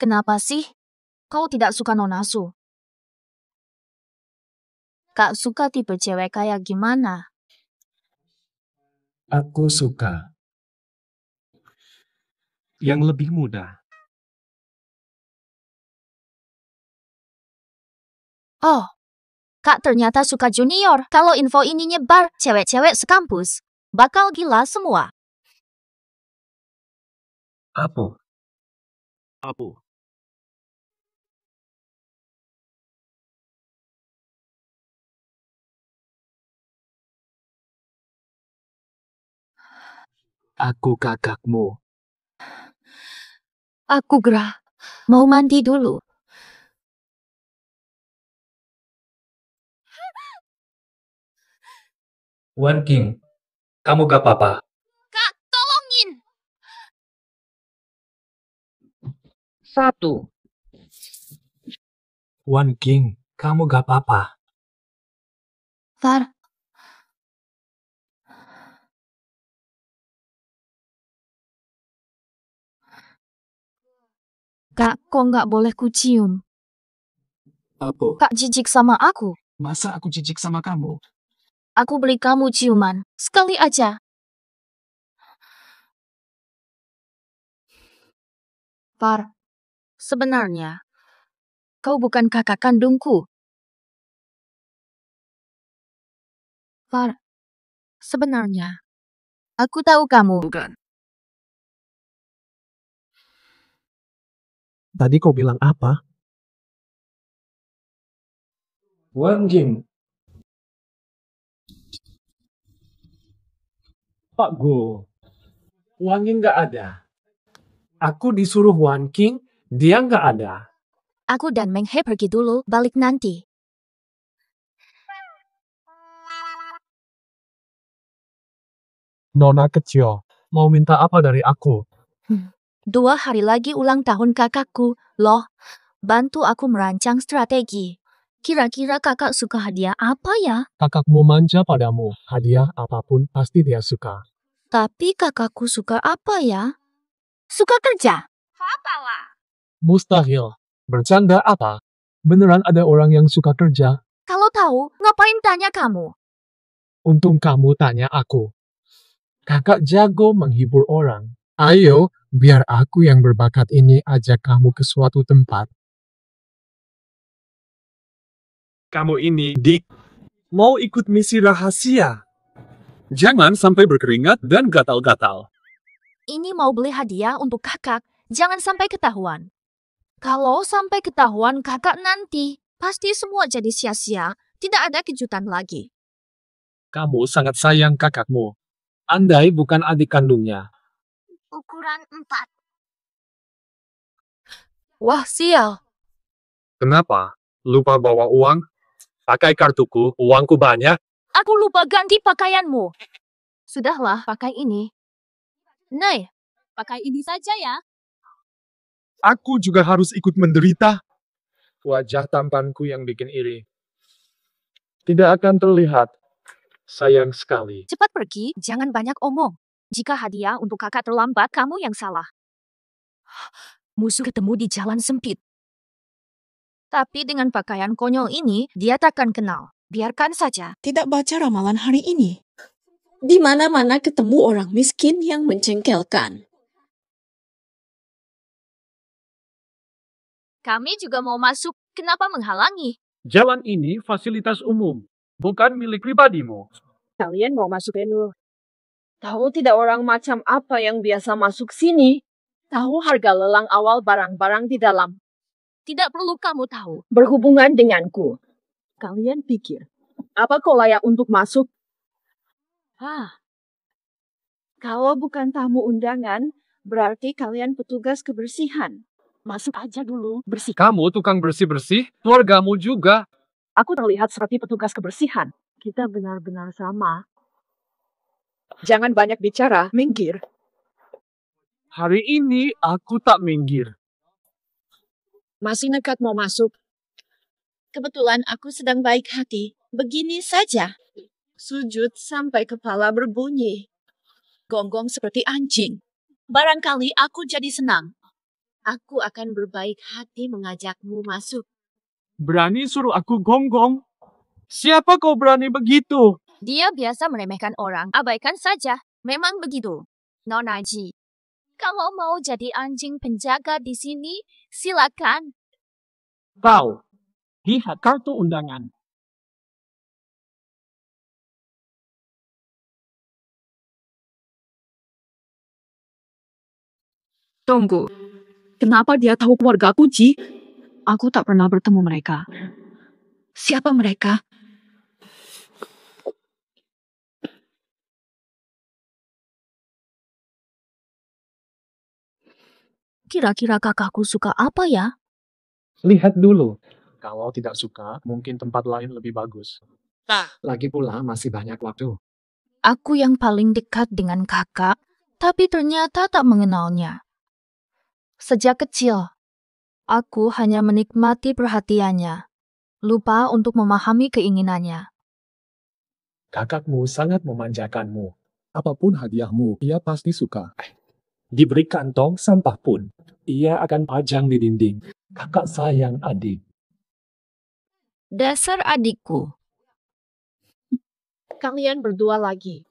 kenapa sih? Kau tidak suka Nona Su? Kak suka tipe cewek kayak gimana? Aku suka yang lebih muda. Oh, Kak ternyata suka junior. Kalau info ini nyebar, cewek-cewek sekampus bakal gila semua. Apa? Aku kakakmu. Aku gerah. Mau mandi dulu. Wan King, kamu gak apa-apa? Kak, tolongin. 1. Wan King, kamu gak apa-apa? Far. Kak, kok nggak boleh kucium? Apa? Kak jijik sama aku. Masa aku jijik sama kamu? Aku beli kamu ciuman. Sekali aja. Far, sebenarnya, kau bukan kakak kandungku. Far, sebenarnya, aku tahu kamu. Bukan. Tadi kau bilang apa? Wan King. Pak Go. Wan King nggak ada. Aku disuruh Wan King, dia nggak ada. Aku dan Meng He pergi dulu, balik nanti. Nona kecil, mau minta apa dari aku? 2 hari lagi ulang tahun kakakku, loh. Bantu aku merancang strategi. Kira-kira kakak suka hadiah apa ya? Kakakmu manja padamu, hadiah apapun pasti dia suka. Tapi kakakku suka apa ya? Suka kerja. Apalah. Mustahil. Bercanda apa? Beneran ada orang yang suka kerja? Kalau tahu, ngapain tanya kamu? Untung kamu tanya aku. Kakak jago menghibur orang. Ayo, biar aku yang berbakat ini ajak kamu ke suatu tempat. Kamu ini, Dick, mau ikut misi rahasia. Jangan sampai berkeringat dan gatal-gatal. Ini mau beli hadiah untuk kakak. Jangan sampai ketahuan. Kalau sampai ketahuan kakak nanti, pasti semua jadi sia-sia. Tidak ada kejutan lagi. Kamu sangat sayang kakakmu. Andai bukan adik kandungnya. Ukuran 4. Wah, sial. Kenapa? Lupa bawa uang? Pakai kartuku, uangku banyak. Aku lupa ganti pakaianmu. Sudahlah, pakai ini. Nei, pakai ini saja ya. Aku juga harus ikut menderita. Wajah tampanku yang bikin iri. Tidak akan terlihat. Sayang sekali. Cepat pergi, jangan banyak omong. Jika hadiah untuk kakak terlambat, kamu yang salah. Musuh ketemu di jalan sempit. Tapi dengan pakaian konyol ini, dia takkan kenal. Biarkan saja. Tidak baca ramalan hari ini. Di mana-mana ketemu orang miskin yang mencengkelkan. Kami juga mau masuk. Kenapa menghalangi? Jalan ini fasilitas umum, bukan milik pribadimu. Kalian mau masuk menu? Tahu tidak orang macam apa yang biasa masuk sini? Tahu harga lelang awal barang-barang di dalam? Tidak perlu kamu tahu. Berhubungan denganku. Kalian pikir, apa kau layak untuk masuk? Kalau bukan tamu undangan, berarti kalian petugas kebersihan. Masuk aja dulu, bersih. Kamu tukang bersih-bersih, keluargamu juga. Aku terlihat seperti petugas kebersihan. Kita benar-benar sama. Jangan banyak bicara, minggir. Hari ini aku tak minggir. Masih nekat mau masuk. Kebetulan aku sedang baik hati. Begini saja. Sujud sampai kepala berbunyi. Gonggong seperti anjing. Barangkali aku jadi senang. Aku akan berbaik hati mengajakmu masuk. Berani suruh aku gonggong? Siapa kau berani begitu? Dia biasa meremehkan orang. Abaikan saja. Memang begitu. Nona Ji. Kalau mau jadi anjing penjaga di sini, silakan. Kau, lihat kartu undangan. Tunggu. Kenapa dia tahu keluargaku, Ji? Aku tak pernah bertemu mereka. Siapa mereka? Kira-kira kakakku suka apa ya? Lihat dulu. Kalau tidak suka, mungkin tempat lain lebih bagus. Lagi pula masih banyak waktu. Aku yang paling dekat dengan kakak, tapi ternyata tak mengenalnya. Sejak kecil, aku hanya menikmati perhatiannya, lupa untuk memahami keinginannya. Kakakmu sangat memanjakanmu. Apapun hadiahmu, ia pasti suka. Diberi kantong sampah pun, ia akan pajang di dinding. Kakak sayang adik. Dasar adikku. Kalian berdua lagi.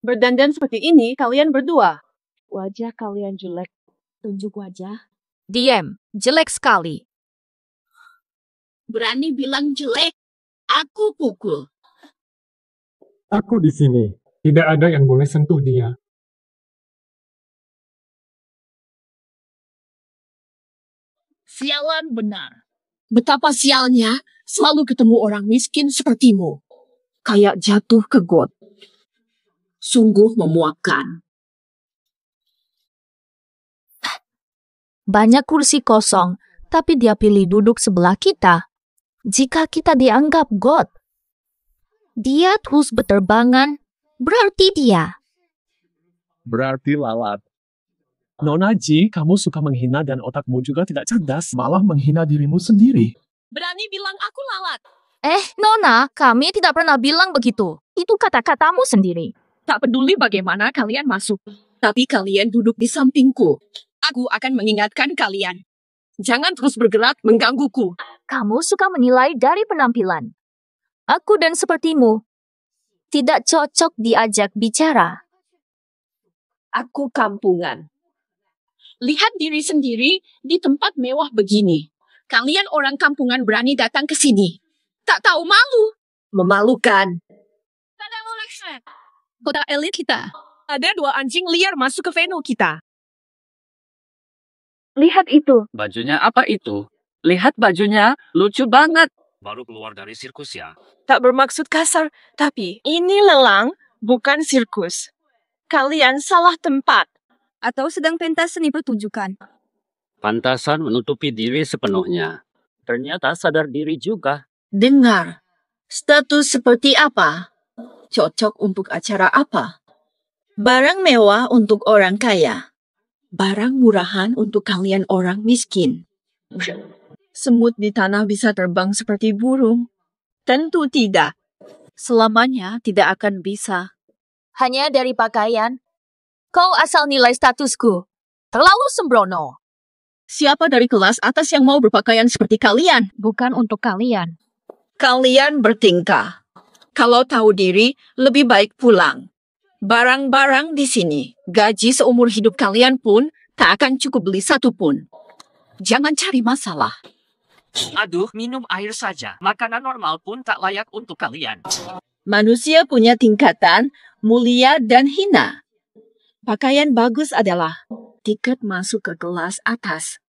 Berdandan seperti ini, kalian berdua. Wajah kalian jelek. Tunjuk wajah. Diam, jelek sekali. Berani bilang jelek? Aku pukul. Aku di sini. Tidak ada yang boleh sentuh dia. Sialan benar. Betapa sialnya selalu ketemu orang miskin sepertimu. Kayak jatuh ke got. Sungguh memuakkan. Banyak kursi kosong, tapi dia pilih duduk sebelah kita. Jika kita dianggap god, dia terus berterbangan, berarti dia. Berarti lalat. Nona Ji, kamu suka menghina dan otakmu juga tidak cerdas, malah menghina dirimu sendiri. Berani bilang aku lalat. Nona, kami tidak pernah bilang begitu. Itu kata-katamu sendiri. Tak peduli bagaimana kalian masuk. Tapi kalian duduk di sampingku. Aku akan mengingatkan kalian. Jangan terus bergerak menggangguku. Kamu suka menilai dari penampilan. Aku dan sepertimu tidak cocok diajak bicara. Aku kampungan. Lihat diri sendiri di tempat mewah begini. Kalian orang kampungan berani datang ke sini. Tak tahu malu. Memalukan. Kota elit kita. Ada 2 anjing liar masuk ke venue kita. Lihat itu. Bajunya apa itu? Lihat bajunya, lucu banget. Baru keluar dari sirkus ya. Tak bermaksud kasar, tapi ini lelang, bukan sirkus. Kalian salah tempat. Atau sedang pentas seni pertunjukan. Pantasan menutupi diri sepenuhnya. Ternyata sadar diri juga. Dengar, status seperti apa? Cocok untuk acara apa? Barang mewah untuk orang kaya. Barang murahan untuk kalian orang miskin. Semut di tanah bisa terbang seperti burung. Tentu tidak. Selamanya tidak akan bisa. Hanya dari pakaian. Kau asal nilai statusku. Terlalu sembrono. Siapa dari kelas atas yang mau berpakaian seperti kalian? Bukan untuk kalian. Kalian bertingkah. Kalau tahu diri, lebih baik pulang. Barang-barang di sini, gaji seumur hidup kalian pun tak akan cukup beli satu pun. Jangan cari masalah. Aduh, minum air saja. Makanan normal pun tak layak untuk kalian. Manusia punya tingkatan, mulia dan hina. Pakaian bagus adalah tiket masuk ke kelas atas.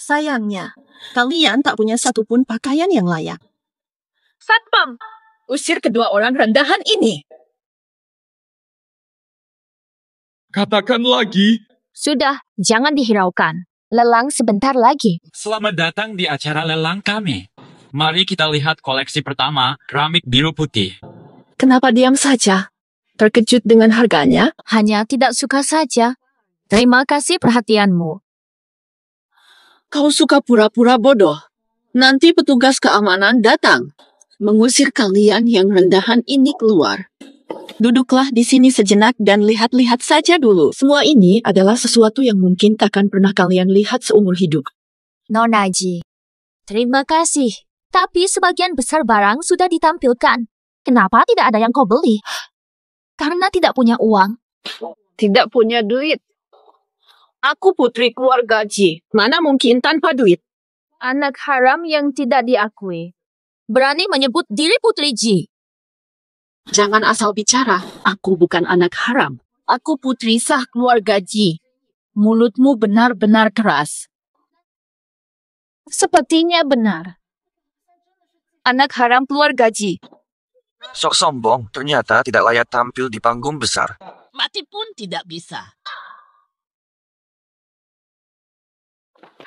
Sayangnya, kalian tak punya satu pun pakaian yang layak. Satpam, usir kedua orang rendahan ini. Katakan lagi. Sudah, jangan dihiraukan. Lelang sebentar lagi. Selamat datang di acara lelang kami. Mari kita lihat koleksi pertama, keramik biru putih. Kenapa diam saja? Terkejut dengan harganya? Hanya tidak suka saja. Terima kasih perhatianmu. Kau suka pura-pura bodoh. Nanti petugas keamanan datang. Mengusir kalian yang rendahan ini keluar. Duduklah di sini sejenak dan lihat-lihat saja dulu. Semua ini adalah sesuatu yang mungkin takkan pernah kalian lihat seumur hidup. Nona Ji, terima kasih. Tapi sebagian besar barang sudah ditampilkan. Kenapa tidak ada yang kau beli? Karena tidak punya uang. Tidak punya duit. Aku putri keluarga Ji. Mana mungkin tanpa duit? Anak haram yang tidak diakui. Berani menyebut diri putri Ji. Jangan asal bicara. Aku bukan anak haram. Aku putri sah keluarga Ji. Mulutmu benar-benar keras. Sepertinya benar. Anak haram keluarga Ji. Sok sombong, ternyata tidak layak tampil di panggung besar. Mati pun tidak bisa.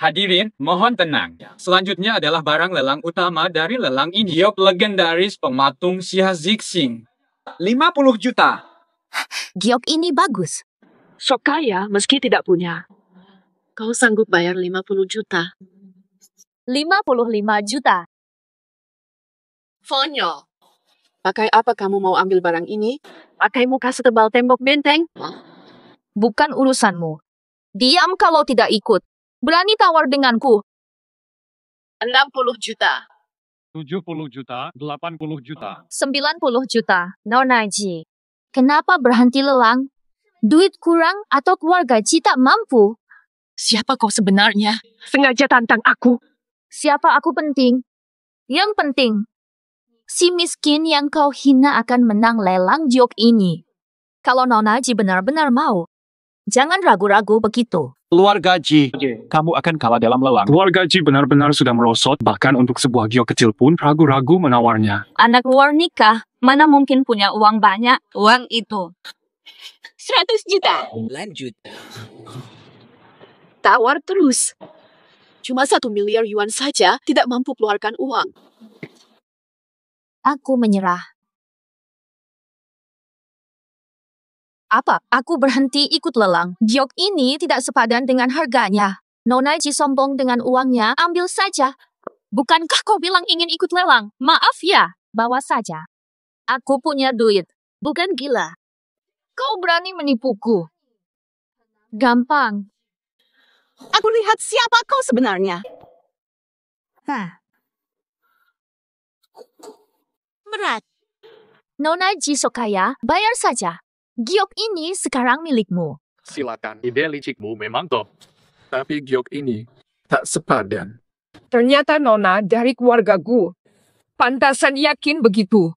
Hadirin, mohon tenang. Selanjutnya adalah barang lelang utama dari lelang ini. Giok legendaris pematung Xia Zixing. 50 juta. Giok ini bagus. Sok kaya meski tidak punya. Kau sanggup bayar 50 juta. 55 juta. Fonyo. Pakai apa kamu mau ambil barang ini? Pakai muka setebal tembok benteng? Bukan urusanmu. Diam kalau tidak ikut. Berani tawar denganku. 60 juta. 70 juta, 80 juta. 90 juta, Nona Ji. Kenapa berhenti lelang? Duit kurang atau keluarga Ji tak mampu? Siapa kau sebenarnya? Sengaja tantang aku. Siapa aku penting? Yang penting, si miskin yang kau hina akan menang lelang giok ini. Kalau Nona Ji benar-benar mau, jangan ragu-ragu begitu. Keluarga Ji, kamu akan kalah dalam lelang. Keluarga Ji benar-benar sudah merosot, bahkan untuk sebuah giok kecil pun ragu-ragu menawarnya. Anak luar nikah, mana mungkin punya uang banyak? Uang itu 100 juta. Lanjut. Tawar terus. Cuma 1 miliar yuan saja tidak mampu keluarkan uang. Aku menyerah. Apa? Aku berhenti ikut lelang. Giok ini tidak sepadan dengan harganya. Nona Ji sombong dengan uangnya, ambil saja. Bukankah kau bilang ingin ikut lelang? Maaf ya, bawa saja. Aku punya duit, bukan gila. Kau berani menipuku. Gampang. Aku lihat siapa kau sebenarnya. Berat. Nona Ji Sokaya, bayar saja. Giok ini sekarang milikmu. Silakan, ide licikmu memang top. Tapi giok ini tak sepadan. Ternyata Nona dari keluarga Gu. pantasan yakin begitu.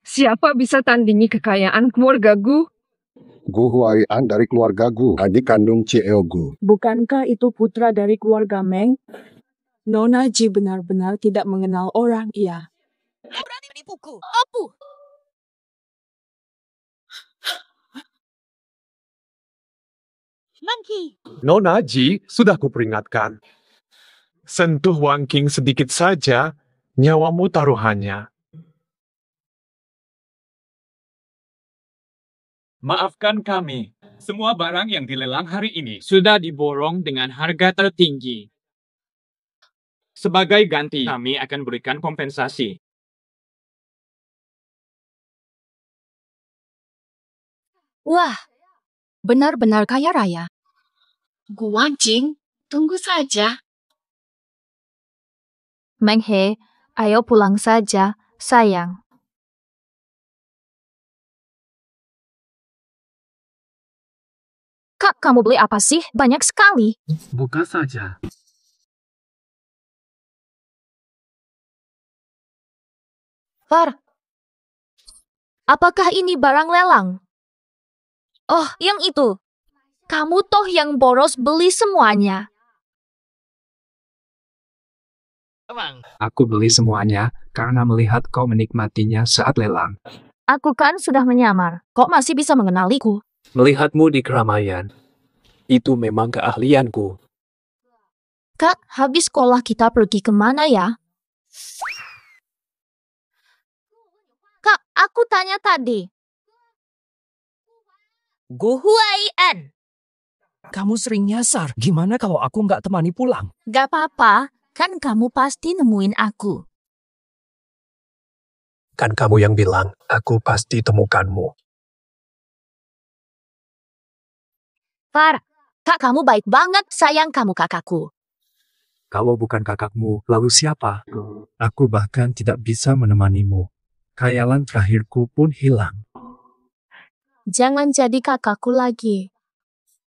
Siapa bisa tandingi kekayaan keluarga Gu? Gu Huaian dari keluarga Gu, adik kandung Cieo Gu. Bukankah itu putra dari keluarga Meng? Nona Ji benar-benar tidak mengenal orang ia. Berani menipuku. Apu. Monkey. Nona Ji, sudah kuperingatkan. Sentuh Wang King sedikit saja, nyawamu taruhannya. Maafkan kami, semua barang yang dilelang hari ini sudah diborong dengan harga tertinggi. Sebagai ganti, kami akan berikan kompensasi. Wah, benar-benar kaya raya. Gu Wanqing, tunggu saja. Meng He, ayo pulang saja, sayang. Kak, kamu beli apa sih? Banyak sekali. Buka saja. Far, apakah ini barang lelang? Oh, yang itu. Kamu toh yang boros beli semuanya. Aku beli semuanya karena melihat kau menikmatinya saat lelang. Aku kan sudah menyamar. Kok masih bisa mengenaliku? Melihatmu di keramaian, itu memang keahlianku. Kak, habis sekolah kita pergi kemana ya? Kak, aku tanya tadi. Gu Huaian. Kamu sering nyasar. Gimana kalau aku nggak temani pulang? Gak apa-apa, kan kamu pasti nemuin aku. Kan kamu yang bilang, aku pasti temukanmu. Far, kak kamu baik banget, sayang kamu kakakku. Kalau bukan kakakmu, lalu siapa? Aku bahkan tidak bisa menemanimu. Khayalan terakhirku pun hilang. Jangan jadi kakakku lagi.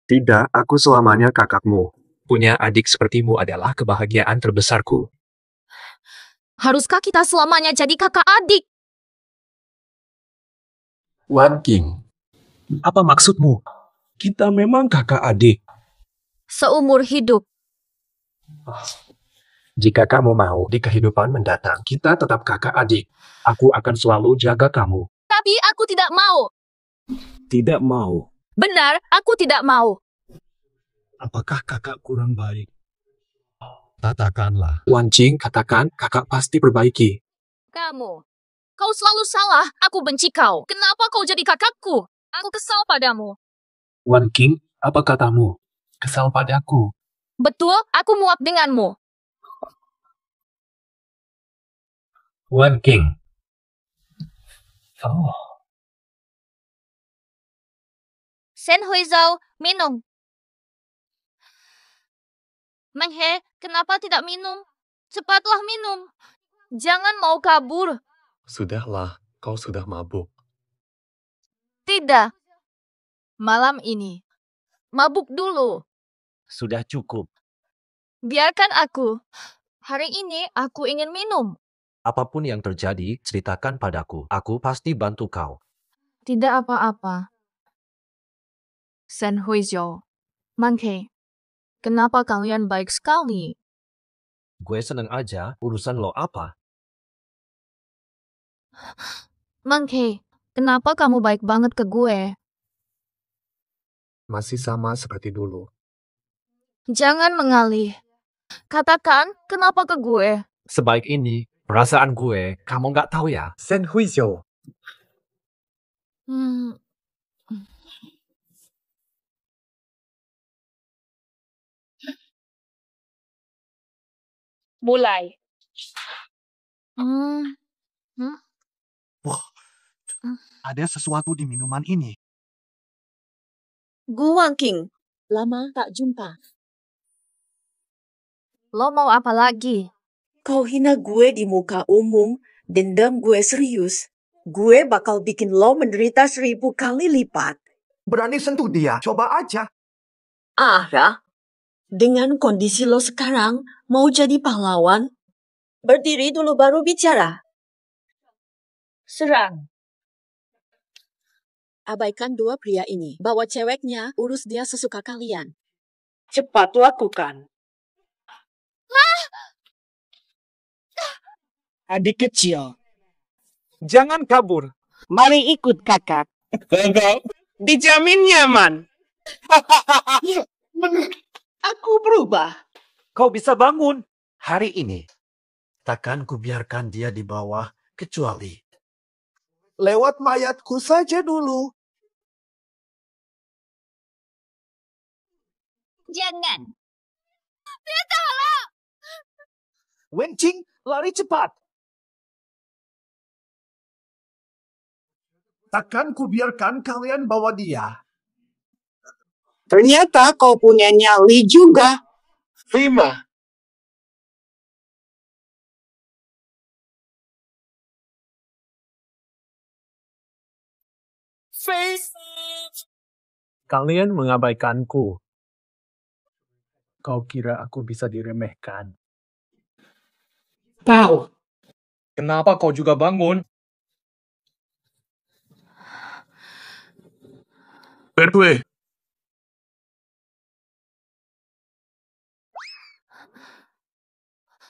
Tidak, aku selamanya kakakmu. Punya adik sepertimu adalah kebahagiaan terbesarku. Haruskah kita selamanya jadi kakak adik? Wan King, apa maksudmu? Kita memang kakak adik. Seumur hidup. Jika kamu mau, di kehidupan mendatang, kita tetap kakak adik. Aku akan selalu jaga kamu. Tapi aku tidak mau. Tidak mau. Benar, aku tidak mau. Apakah kakak kurang baik? Katakanlah. Wan Qing, katakan kakak pasti perbaiki. Kamu. Kau selalu salah, aku benci kau. Kenapa kau jadi kakakku? Aku kesal padamu. Wan Qing, apa katamu? Kesal padaku. Betul, aku muak denganmu. Wan Qing. Oh. Shen Huizhou, minum. Meng He, kenapa tidak minum? Cepatlah minum. Jangan mau kabur. Sudahlah, kau sudah mabuk. Tidak. Malam ini. Mabuk dulu. Sudah cukup. Biarkan aku. Hari ini aku ingin minum. Apapun yang terjadi, ceritakan padaku. Aku pasti bantu kau. Tidak apa-apa. Shen Huizhou. Meng He, kenapa kalian baik sekali? Gue seneng aja, urusan lo apa? Meng He, kenapa kamu baik banget ke gue? Masih sama seperti dulu. Jangan mengalih. Katakan, kenapa ke gue? Sebaik ini, perasaan gue, kamu nggak tahu ya? Shen Huizhou. Mulai. Wah, ada sesuatu di minuman ini. Gu Wanqing, lama tak jumpa. Lo mau apa lagi? Kau hina gue di muka umum, dendam gue serius. Gue bakal bikin lo menderita 1000 kali lipat. Berani sentuh dia, coba aja. Ara, dengan kondisi lo sekarang, mau jadi pahlawan? Berdiri dulu baru bicara. Serang. Abaikan dua pria ini. Bawa ceweknya, urus dia sesuka kalian. Cepat lakukan. Adik kecil, Jangan kabur. mari ikut kakak. Dijamin nyaman. Aku berubah. Kau bisa bangun. Hari ini, takkan kubiarkan dia di bawah kecuali lewat mayatku saja dulu. Jangan. Wencing, lari cepat. Takkan kubiarkan kalian bawa dia. Ternyata kau punya nyali juga. 5. Kalian mengabaikanku. Kau kira aku bisa diremehkan? Tahu. Kenapa kau juga bangun? Berdua.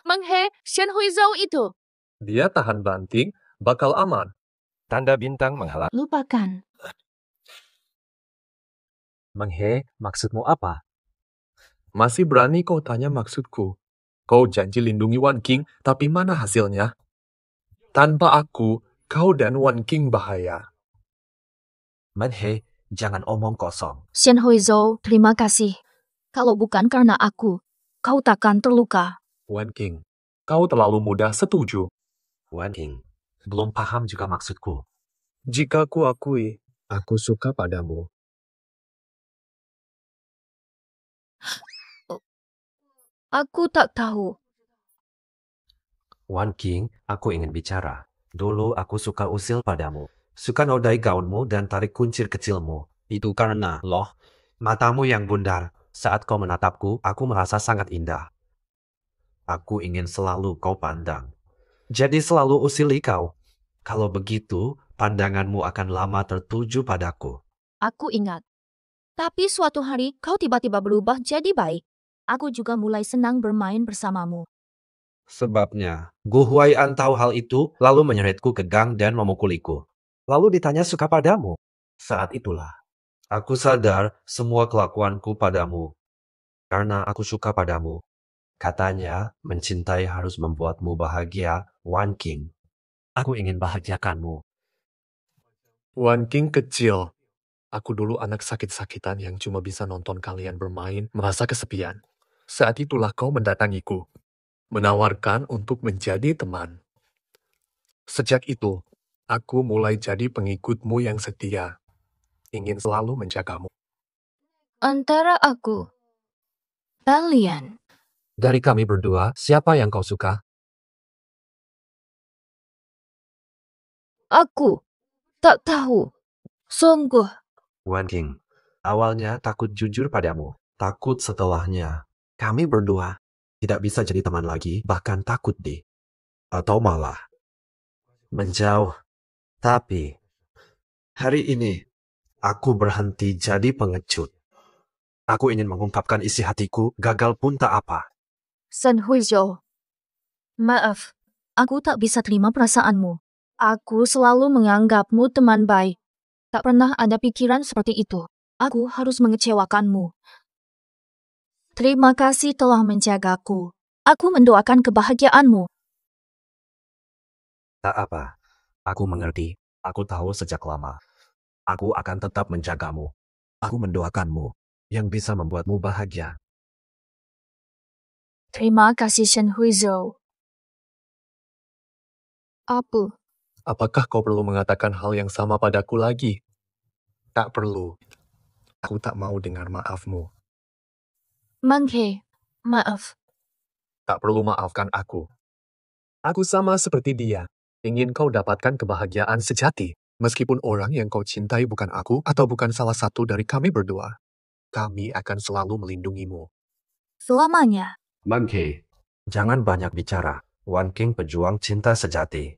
Menghe, Shen Huizhou itu. Dia tahan banting, bakal aman. Tanda bintang menghalang. Lupakan. Menghe, maksudmu apa? Masih berani kau tanya maksudku? Kau janji lindungi Wan King, tapi mana hasilnya? Tanpa aku, kau dan Wan King bahaya. Menghe, jangan omong kosong. Shen Huizhou, terima kasih. Kalau bukan karena aku, kau takkan terluka. Wan King, kau terlalu mudah setuju. Wan King, belum paham juga maksudku. Jika ku akui, aku suka padamu. Aku tak tahu. Wan King, aku ingin bicara. Dulu aku suka usil padamu. Suka nodai gaunmu dan tarik kuncir kecilmu. Itu karena, loh, matamu yang bundar. Saat kau menatapku, aku merasa sangat indah. Aku ingin selalu kau pandang. Jadi selalu usili kau. Kalau begitu, pandanganmu akan lama tertuju padaku. Aku ingat. Tapi suatu hari kau tiba-tiba berubah jadi baik. Aku juga mulai senang bermain bersamamu. Sebabnya, Gu Huai'an tahu hal itu, lalu menyeretku ke gang dan memukuliku. Lalu ditanya suka padamu. Saat itulah, aku sadar semua kelakuanku padamu. Karena aku suka padamu. Katanya, mencintai harus membuatmu bahagia, Wan King. Aku ingin bahagiakanmu. Wan King kecil. Aku dulu anak sakit-sakitan yang cuma bisa nonton kalian bermain, merasa kesepian. Saat itulah kau mendatangiku. Menawarkan untuk menjadi teman. Sejak itu, aku mulai jadi pengikutmu yang setia. Ingin selalu menjagamu. Antara aku, kalian. Dari kami berdua, siapa yang kau suka? Aku tak tahu. Sungguh. Wan King, awalnya takut jujur padamu. Takut setelahnya. Kami berdua tidak bisa jadi teman lagi, bahkan takut atau malah menjauh. Tapi, hari ini, aku berhenti jadi pengecut. Aku ingin mengungkapkan isi hatiku, gagal pun tak apa. Shen Huizhou. Maaf, aku tak bisa terima perasaanmu. Aku selalu menganggapmu teman baik. Tak pernah ada pikiran seperti itu. Aku harus mengecewakanmu. Terima kasih telah menjagaku. Aku mendoakan kebahagiaanmu. Tak apa. Aku mengerti. Aku tahu sejak lama. Aku akan tetap menjagamu. Aku mendoakanmu yang bisa membuatmu bahagia. Terima kasih Shen Huizhou. Apa? Apakah kau perlu mengatakan hal yang sama padaku lagi? Tak perlu. Aku tak mau dengar maafmu. Menghe, maaf. Tak perlu maafkan aku. Aku sama seperti dia. Ingin kau dapatkan kebahagiaan sejati. Meskipun orang yang kau cintai bukan aku atau bukan salah satu dari kami berdua. Kami akan selalu melindungimu. Selamanya. Menghe, jangan banyak bicara. Wan King pejuang cinta sejati.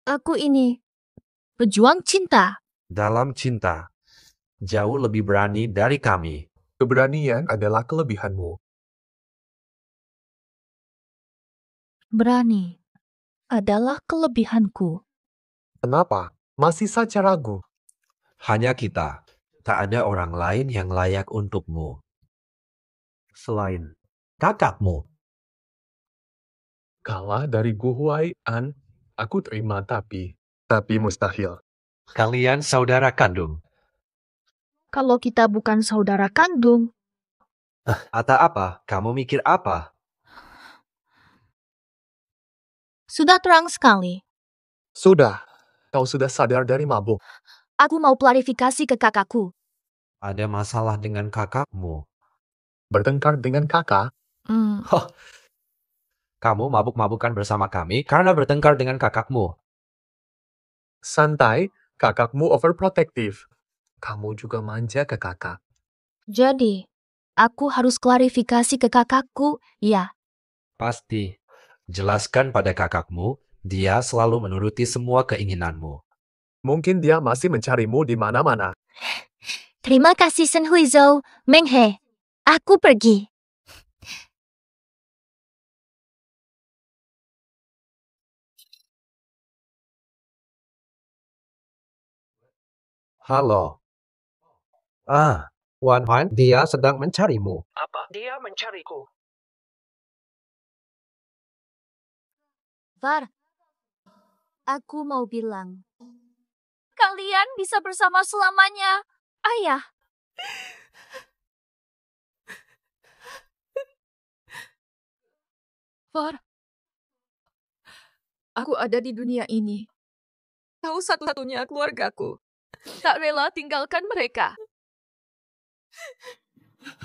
Aku ini pejuang cinta. Dalam cinta, jauh lebih berani dari kami. Keberanian adalah kelebihanmu. Berani adalah kelebihanku. Kenapa? Masih saja ragu. Hanya kita. Tak ada orang lain yang layak untukmu. Selain kakakmu. Kalah dari Gu Huai'an, aku terima tapi mustahil. Kalian saudara kandung. Kalau kita bukan saudara kandung. Atau apa? Kamu mikir apa? Sudah terang sekali. Sudah. Kau sudah sadar dari mabuk. Aku mau klarifikasi ke kakakku. Ada masalah dengan kakakmu. Bertengkar dengan kakak? Kamu mabuk-mabukan bersama kami karena bertengkar dengan kakakmu. Santai, kakakmu overprotective. Kamu juga manja ke kakak. Jadi, aku harus klarifikasi ke kakakku, ya? Pasti. Jelaskan pada kakakmu, dia selalu menuruti semua keinginanmu. Mungkin dia masih mencarimu di mana-mana. Terima kasih Shen Huizhou, Meng He. Aku pergi. Halo. Wan Huan, dia sedang mencarimu. Apa? Dia mencariku. Var, aku mau bilang. Kalian bisa bersama selamanya, Ayah. Var, aku ada di dunia ini. Kau satu-satunya keluargaku. Tak rela tinggalkan mereka.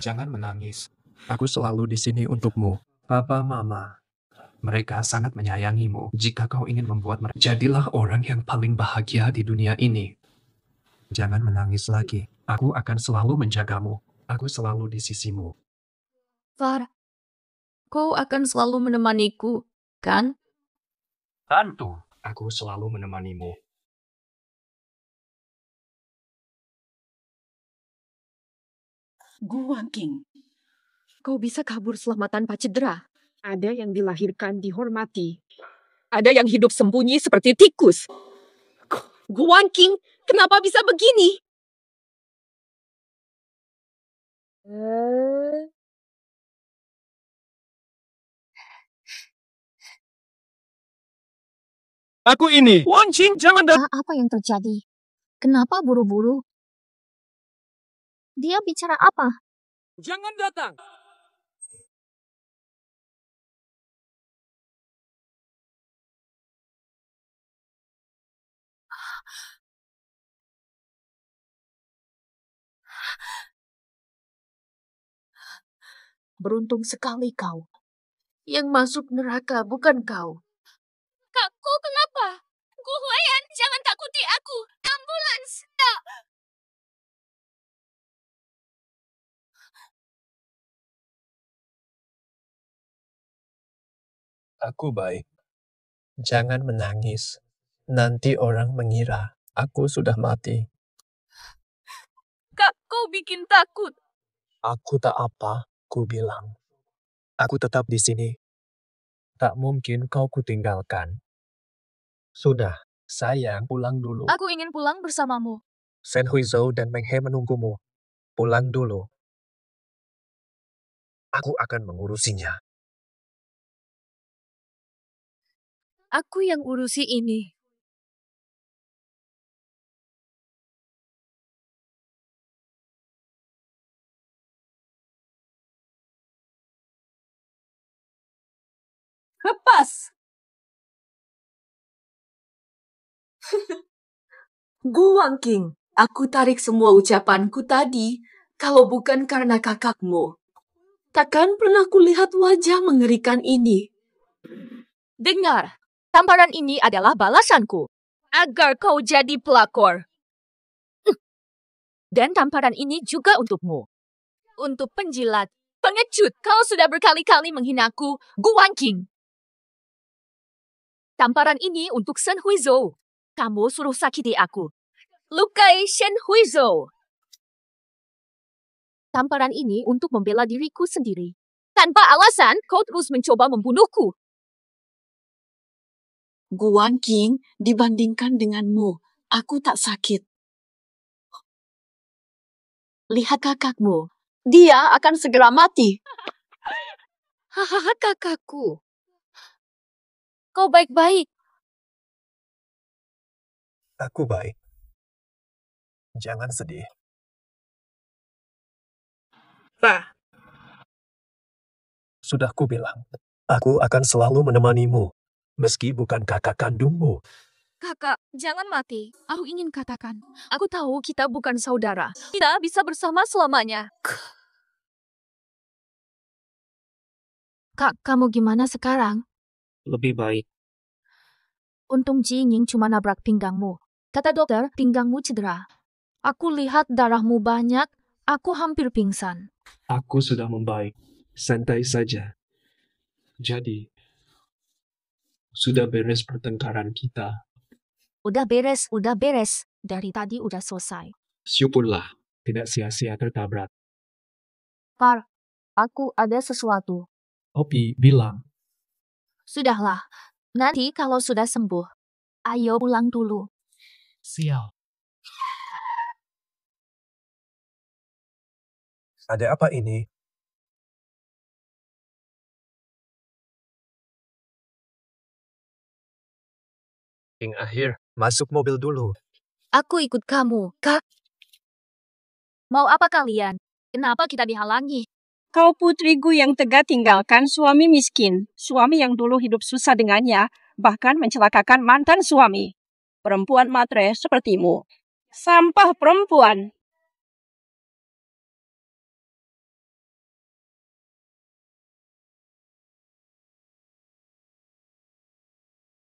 Jangan menangis. Aku selalu di sini untukmu. Papa, Mama. Mereka sangat menyayangimu. Jika kau ingin membuat mereka, jadilah orang yang paling bahagia di dunia ini. Jangan menangis lagi. Aku akan selalu menjagamu. Aku selalu di sisimu. Var, kau akan selalu menemaniku, kan? Tentu, aku selalu menemanimu. Gu Wanqing, kau bisa kabur selama tanpa cedera. Ada yang dilahirkan dihormati. Ada yang hidup sembunyi seperti tikus. Gu Wanqing, kenapa bisa begini? Aku ini. Wanqing, jangan Apa yang terjadi? Kenapa buru-buru? Dia bicara apa? Jangan datang. Beruntung sekali kau. Yang masuk neraka bukan kau. Kakku kenapa? Gu Huai'an, jangan takuti aku. Ambulans. Tak. Aku baik. Jangan menangis. Nanti orang mengira aku sudah mati. Kak, kau bikin takut. Aku tak apa, ku bilang. Aku tetap di sini. Tak mungkin kau kutinggalkan. Sudah, sayang, pulang dulu. Aku ingin pulang bersamamu. Shen Huizhou dan Meng He menunggumu. Pulang dulu. Aku akan mengurusinya. Aku yang urusi ini. Lepas! Gu Wanqing, aku tarik semua ucapanku tadi kalau bukan karena kakakmu. Takkan pernah kulihat wajah mengerikan ini. Dengar, tamparan ini adalah balasanku. Agar kau jadi pelakor. Dan tamparan ini juga untukmu. Untuk penjilat Pengecut, kau sudah berkali-kali menghinaku, Guan Qing. Tamparan ini untuk Shen Huizhou. Kamu suruh sakiti aku. Lukai Shen Huizhou. Tamparan ini untuk membela diriku sendiri. Tanpa alasan, kau terus mencoba membunuhku. Guan Qing, dibandingkan denganmu, aku tak sakit. Lihat kakakmu. Dia akan segera mati. Hahaha, kakakku. Kau baik-baik. Aku baik. Jangan sedih. Pak, Sudah kubilang, aku akan selalu menemanimu, meski bukan kakak kandungmu. Kakak, jangan mati. Aku ingin katakan, aku tahu kita bukan saudara. Kita bisa bersama selamanya. Kak, kamu gimana sekarang? Lebih baik. Untung Ji Ying cuma nabrak pinggangmu. Kata dokter, pinggangmu cedera. Aku lihat darahmu banyak, aku hampir pingsan. Aku sudah membaik. Santai saja. Jadi, sudah beres pertengkaran kita. Udah beres. Dari tadi udah selesai. Syukurlah, tidak sia-sia tertabrak. Par, aku ada sesuatu. Opi bilang, Sudahlah, nanti kalau sudah sembuh, ayo pulang dulu. sial. Ada apa ini? Yang akhir, masuk mobil dulu. Aku ikut kamu, Kak. Mau apa kalian? Kenapa kita dihalangi? Kau putriku yang tega tinggalkan suami miskin. Suami yang dulu hidup susah dengannya, bahkan mencelakakan mantan suami. Perempuan matre sepertimu. Sampah perempuan.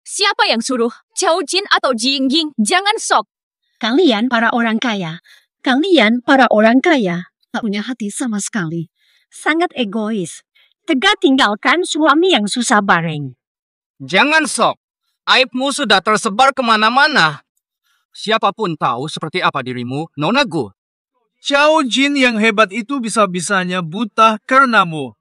Siapa yang suruh? Chao Jin atau Ji Ying? Jangan sok. Kalian para orang kaya. Tak punya hati sama sekali. Sangat egois. Tega tinggalkan suami yang susah bareng. Jangan sok. Aibmu sudah tersebar kemana-mana. Siapapun tahu seperti apa dirimu, Nona Gu. Chao Jin yang hebat itu bisa-bisanya buta karenamu.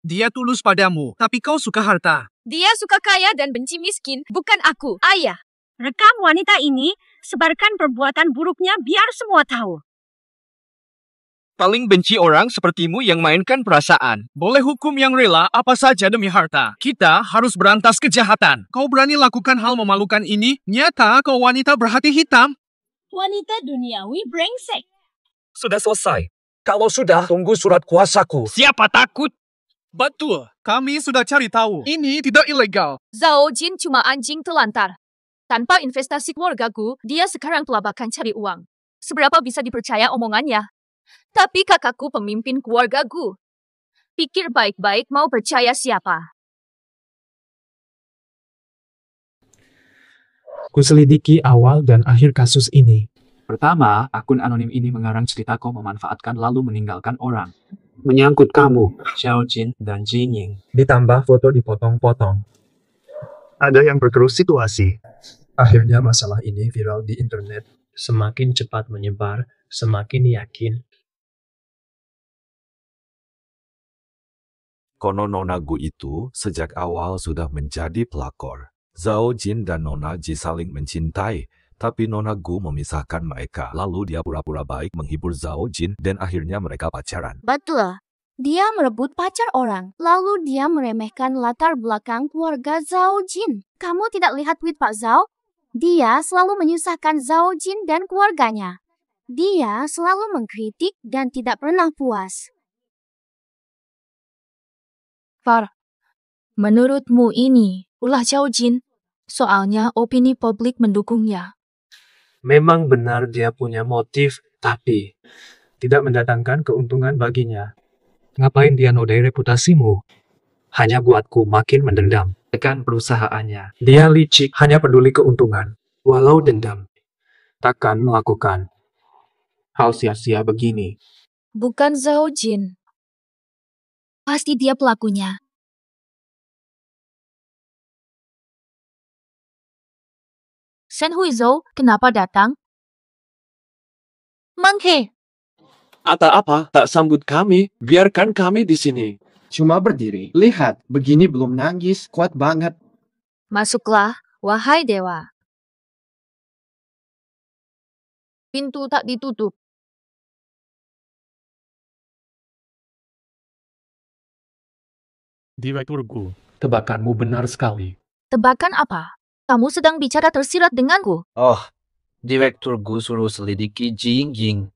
Dia tulus padamu, tapi kau suka harta. Dia suka kaya dan benci miskin, bukan aku, ayah. Rekam wanita ini, sebarkan perbuatan buruknya biar semua tahu. Paling benci orang sepertimu yang mainkan perasaan. Boleh hukum yang rela apa saja demi harta. Kita harus berantas kejahatan. Kau berani lakukan hal memalukan ini? Nyata kau wanita berhati hitam. Wanita duniawi brengsek. Sudah selesai. Kalau sudah, tunggu surat kuasaku. Siapa takut? Betul, kami sudah cari tahu. Ini tidak ilegal. Zhao Jin cuma anjing telantar. Tanpa investasi keluargaku, dia sekarang pelabakan cari uang. Seberapa bisa dipercaya omongannya? Tapi kakakku pemimpin keluargaku. Pikir baik-baik mau percaya siapa. Kuselidiki awal dan akhir kasus ini. Pertama, akun anonim ini mengarang cerita kau memanfaatkan lalu meninggalkan orang. Menyangkut kamu, Xiao Jin dan Ji Ying. Ditambah foto dipotong-potong. Ada yang berkerus situasi. Akhirnya masalah ini viral di internet. Semakin cepat menyebar, semakin yakin. Konon Nona Gu itu sejak awal sudah menjadi pelakor. Zhao Jin dan Nona Ji saling mencintai, tapi Nona Gu memisahkan mereka. Lalu dia pura-pura baik menghibur Zhao Jin dan akhirnya mereka pacaran. Betul. Dia merebut pacar orang, lalu dia meremehkan latar belakang keluarga Zhao Jin. Kamu tidak lihat tweet Pak Zhao? Dia selalu menyusahkan Zhao Jin dan keluarganya. Dia selalu mengkritik dan tidak pernah puas. Far, menurutmu ini ulah Xiao Jin? Soalnya opini publik mendukungnya. Memang benar dia punya motif, tapi tidak mendatangkan keuntungan baginya. Ngapain dia nodai reputasimu? Hanya buatku makin mendendam. Tekan perusahaannya. Dia licik, hanya peduli keuntungan. Walau dendam, takkan melakukan hal sia-sia begini. Bukan Zhao Jin. Pasti dia pelakunya. Shen Huizhou, kenapa datang? Menghe, Ada apa? Tak sambut kami. Biarkan kami di sini. Cuma berdiri. Lihat, begini belum nangis, kuat banget. masuklah, wahai dewa. Pintu tak ditutup. Direkturku, tebakanmu benar sekali. Tebakan apa? Kamu sedang bicara tersirat denganku. Oh, Direktur Gu suruh selidiki Ji Yingying.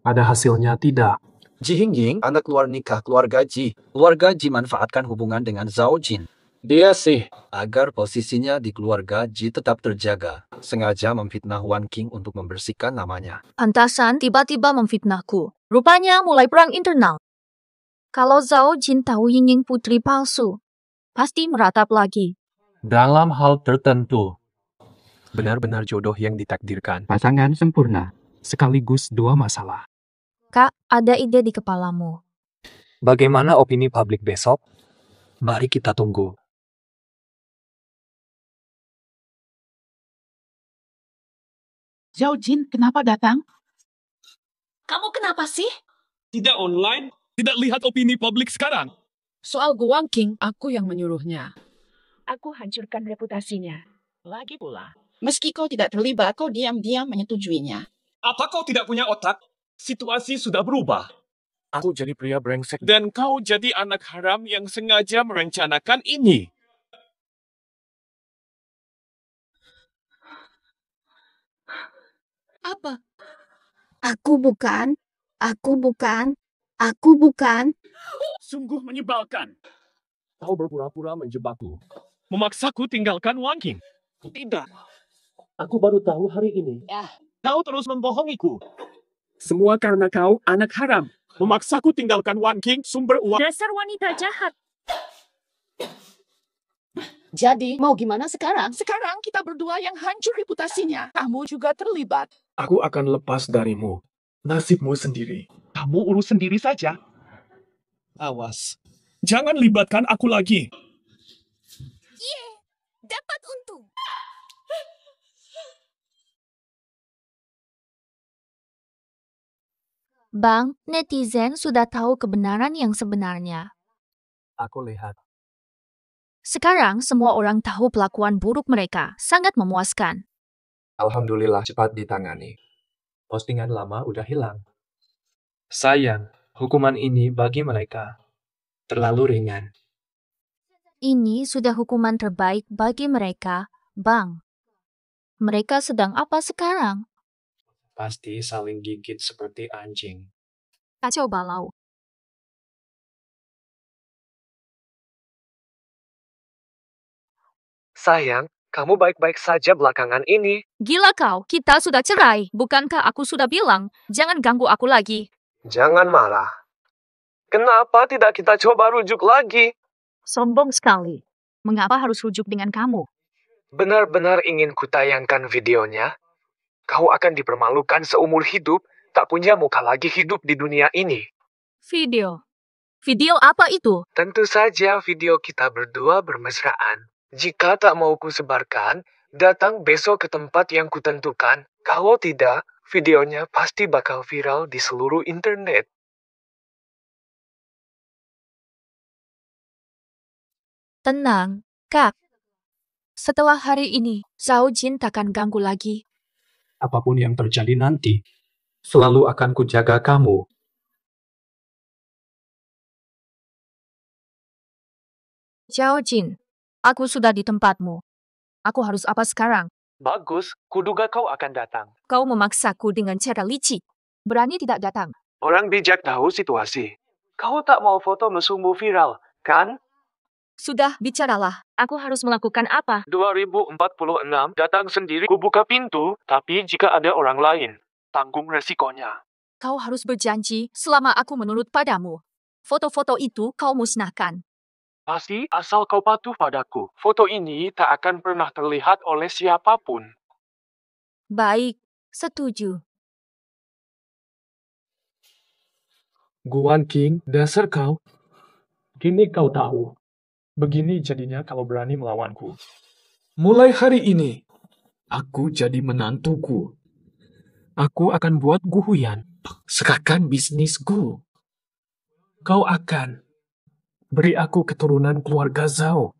Ada hasilnya tidak? Ji Yingying anak luar nikah keluarga Ji. Keluarga Ji manfaatkan hubungan dengan Zhao Jin. Dia sih. Agar posisinya di keluarga Ji tetap terjaga. Sengaja memfitnah Wan Qing untuk membersihkan namanya. Pantasan tiba-tiba memfitnahku. Rupanya mulai perang internal. Kalau Zhao Jin tahu Yingying putri palsu, pasti meratap lagi. Dalam hal tertentu, benar-benar jodoh yang ditakdirkan. Pasangan sempurna. Sekaligus dua masalah. Kak, ada ide di kepalamu. Bagaimana opini publik besok? Mari kita tunggu. Zhao Jin, kenapa datang? Kamu kenapa sih? Tidak online, tidak lihat opini publik sekarang. Soal Guang Qing, aku yang menyuruhnya. Aku hancurkan reputasinya. Lagi pula, meski kau tidak terlibat, kau diam-diam menyetujuinya. Apa kau tidak punya otak? Situasi sudah berubah. Aku jadi pria brengsek. Dan kau jadi anak haram yang sengaja merencanakan ini. Apa? Aku bukan. Aku bukan. Aku bukan. Sungguh menyebalkan. Kau berpura-pura menjebakku. Memaksaku tinggalkan Wan Qing. Tidak. Aku baru tahu hari ini. Kau terus membohongiku. Semua karena kau anak haram. Memaksaku tinggalkan Wan Qing, sumber uang. Dasar wanita jahat. Jadi, mau gimana sekarang? Sekarang kita berdua yang hancur reputasinya. Kamu juga terlibat. Aku akan lepas darimu. Nasibmu sendiri. Kamu urus sendiri saja. Awas. Jangan libatkan aku lagi. Dapat untung. Bang, netizen sudah tahu kebenaran yang sebenarnya. Aku lihat. Sekarang semua orang tahu pelakuan buruk mereka. Sangat memuaskan. Alhamdulillah cepat ditangani. Postingan lama udah hilang. Sayang, hukuman ini bagi mereka terlalu ringan. Ini sudah hukuman terbaik bagi mereka, Bang. Mereka sedang apa sekarang? Pasti saling gigit seperti anjing. Kacau balau. Sayang, kamu baik-baik saja belakangan ini. Gila kau, kita sudah cerai. Bukankah aku sudah bilang, jangan ganggu aku lagi. Jangan marah. Kenapa tidak kita coba rujuk lagi? Sombong sekali. Mengapa harus rujuk dengan kamu? Benar-benar ingin kutayangkan videonya? Kau akan dipermalukan seumur hidup, tak punya muka lagi hidup di dunia ini. Video. Video apa itu? Tentu saja video kita berdua bermesraan. Jika tak mau kusebarkan, datang besok ke tempat yang kutentukan. Kalau tidak, videonya pasti bakal viral di seluruh internet. Tenang, Kak. Setelah hari ini, Zhao Jin takkan ganggu lagi. Apapun yang terjadi nanti, selalu akan kujaga kamu. Zhao Jin, aku sudah di tempatmu. Aku harus apa sekarang? Bagus, kuduga kau akan datang. Kau memaksaku dengan cara licik. Berani tidak datang. Orang bijak tahu situasi. Kau tak mau foto mesummu viral, kan? Sudah, bicaralah. Aku harus melakukan apa? 2046 datang sendiri, ku buka pintu, tapi jika ada orang lain, tanggung resikonya. Kau harus berjanji selama aku menurut padamu. Foto-foto itu kau musnahkan. Pasti asal kau patuh padaku. Foto ini tak akan pernah terlihat oleh siapapun. Baik, setuju. Guan Qing, dasar kau. Kini kau tahu. Begini jadinya kalau berani melawanku. Mulai hari ini, aku jadi menantuku. Aku akan buat Guhuyan sekarang bisnisku. Kau akan beri aku keturunan keluarga Zhao.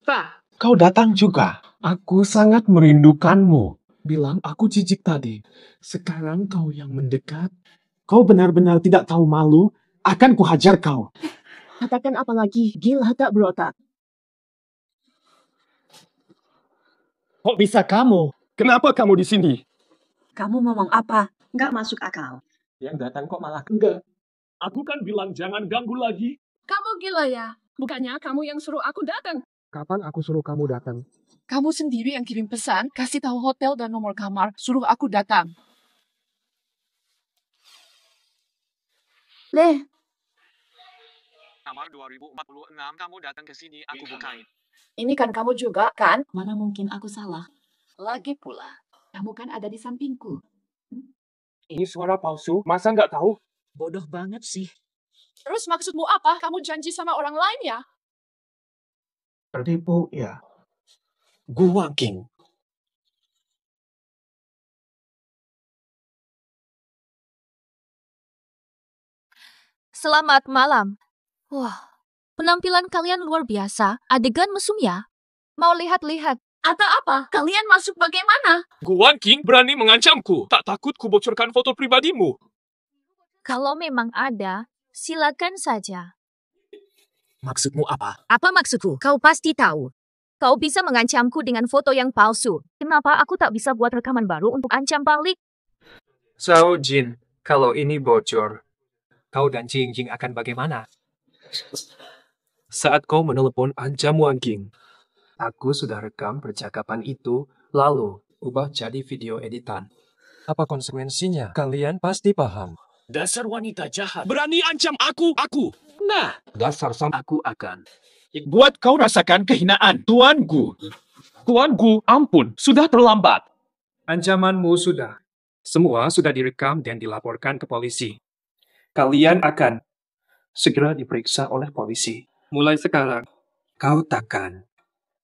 Pak, kau datang juga. Aku sangat merindukanmu. Bilang aku jijik tadi. Sekarang kau yang mendekat. Kau benar-benar tidak tahu malu. Akan kuhajar kau. Katakan apa lagi? Gila tak berotak. Kok bisa kamu? Kenapa kamu di sini? Kamu ngomong apa? Nggak masuk akal. Yang datang kok malah enggak. Aku kan bilang jangan ganggu lagi. Kamu gila ya? Bukannya kamu yang suruh aku datang. Kapan aku suruh kamu datang? Kamu sendiri yang kirim pesan, kasih tahu hotel dan nomor kamar, suruh aku datang. Leh. Kamar 2046, kamu datang ke sini, aku bukain. Ini kan kamu juga, kan? Mana mungkin aku salah? Lagi pula, kamu kan ada di sampingku. Ini suara palsu, masa nggak tahu? Bodoh banget sih. Terus maksudmu apa? Kamu janji sama orang lain ya? Tertipu ya. Gua King. Selamat malam. Wah, penampilan kalian luar biasa. Adegan mesum ya? Mau lihat-lihat? Atau apa? Kalian masuk bagaimana? Guan King berani mengancamku. Tak takut kubocorkan foto pribadimu. Kalau memang ada, silakan saja. Maksudmu apa? Apa maksudku? Kau pasti tahu. Kau bisa mengancamku dengan foto yang palsu. Kenapa aku tak bisa buat rekaman baru untuk ancam balik? Zhao Jin, kalau ini bocor, kau dan Jing Jing akan bagaimana? Saat kau menelepon ancam Wang King, aku sudah rekam percakapan itu, lalu ubah jadi video editan. Apa konsekuensinya? Kalian pasti paham. Dasar wanita jahat. Berani ancam aku. Nah, dasar aku akan buat kau rasakan kehinaan, tuanku. Tuanku, ampun, sudah terlambat. Ancamanmu sudah. Semua sudah direkam dan dilaporkan ke polisi. Kalian akan segera diperiksa oleh polisi. Mulai sekarang, kau takkan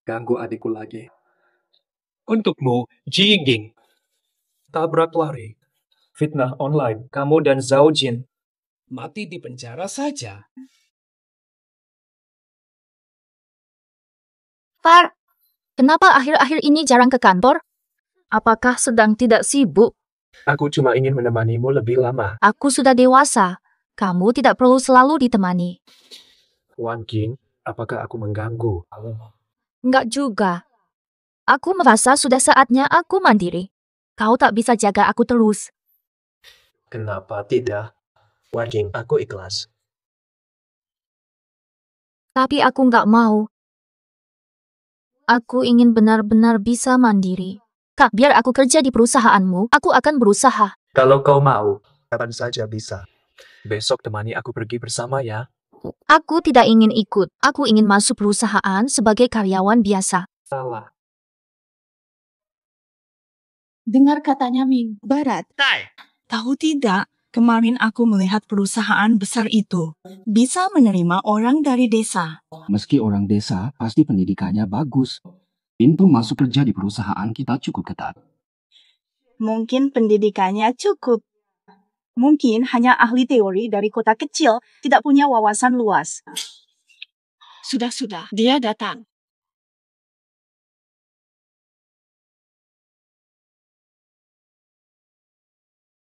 ganggu adikku lagi. Untukmu, Ji Yingying. Tabrak lari. Fitnah online, kamu dan Zhao Jin. Mati di penjara saja. Far, kenapa akhir-akhir ini jarang ke kantor? Apakah sedang tidak sibuk? Aku cuma ingin menemanimu lebih lama. Aku sudah dewasa. Kamu tidak perlu selalu ditemani. Wan King, apakah aku mengganggu? Enggak juga. Aku merasa sudah saatnya aku mandiri. Kau tak bisa jaga aku terus. Kenapa tidak? Wan King, aku ikhlas. Tapi aku nggak mau. Aku ingin benar-benar bisa mandiri. Kak, biar aku kerja di perusahaanmu, aku akan berusaha. Kalau kau mau, kapan saja bisa. Besok temani aku pergi bersama ya. Aku tidak ingin ikut. Aku ingin masuk perusahaan sebagai karyawan biasa. Salah. Dengar katanya Ming. Barat. Tahu tidak, kemarin aku melihat perusahaan besar itu bisa menerima orang dari desa. Meski orang desa, pasti pendidikannya bagus. Pintu masuk kerja di perusahaan kita cukup ketat. Mungkin pendidikannya cukup. Mungkin hanya ahli teori dari kota kecil, tidak punya wawasan luas. Sudah, dia datang.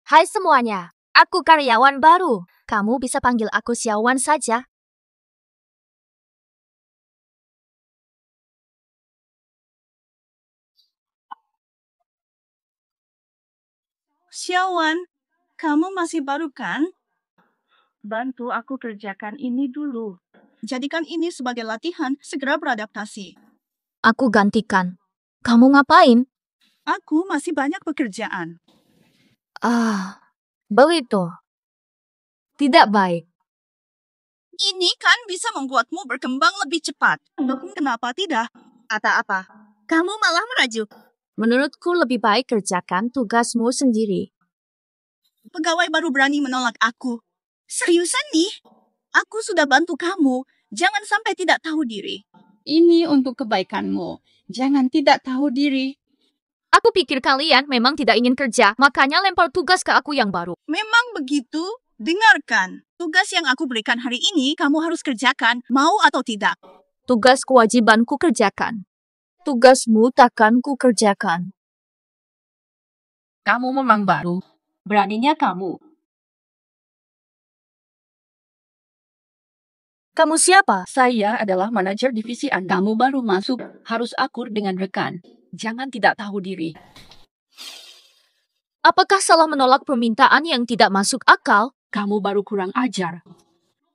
Hai semuanya, aku karyawan baru. Kamu bisa panggil aku Xiaowan saja. Xiaowan, kamu masih baru kan? Bantu aku kerjakan ini dulu. Jadikan ini sebagai latihan, segera beradaptasi. Aku gantikan. Kamu ngapain? Aku masih banyak pekerjaan. Begitu. Tidak baik. Ini kan bisa membuatmu berkembang lebih cepat. Kenapa tidak? Kata apa? Kamu malah merajuk. Menurutku lebih baik kerjakan tugasmu sendiri. Pegawai baru berani menolak aku. Seriusan nih? Aku sudah bantu kamu. Jangan sampai tidak tahu diri. Ini untuk kebaikanmu. Jangan tidak tahu diri. Aku pikir kalian memang tidak ingin kerja, makanya lempar tugas ke aku yang baru. Memang begitu? Dengarkan. Tugas yang aku berikan hari ini kamu harus kerjakan, mau atau tidak. Tugas kewajibanku kerjakan. Tugasmu takkan ku kerjakan. Kamu memang baru. Beraninya kamu. Kamu siapa? Saya adalah manajer divisi Anda. Kamu baru masuk, harus akur dengan rekan. Jangan tidak tahu diri. Apakah salah menolak permintaan yang tidak masuk akal? Kamu baru kurang ajar.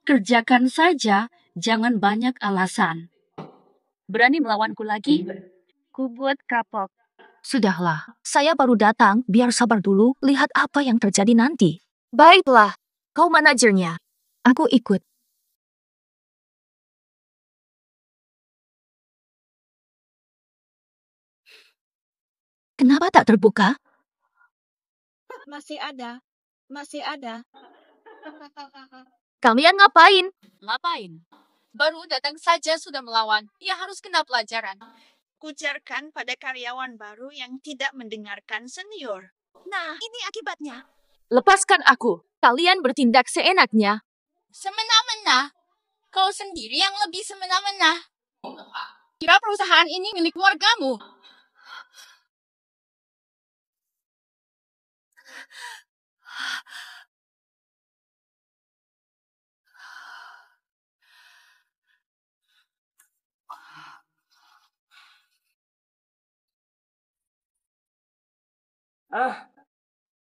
Kerjakan saja, jangan banyak alasan. Berani melawanku lagi? Ku buat kapok. Sudahlah, saya baru datang, biar sabar dulu, lihat apa yang terjadi nanti. Baiklah, kau manajernya. Aku ikut. Kenapa tak terbuka? Masih ada. Masih ada. Kalian ngapain? Ngapain? Baru datang saja sudah melawan. Ya harus kena pelajaran. Kujarkan pada karyawan baru yang tidak mendengarkan senior. Nah, ini akibatnya. Lepaskan aku. Kalian bertindak seenaknya. Semena-mena. Kau sendiri yang lebih semena-mena. Kira perusahaan ini milik keluargamu.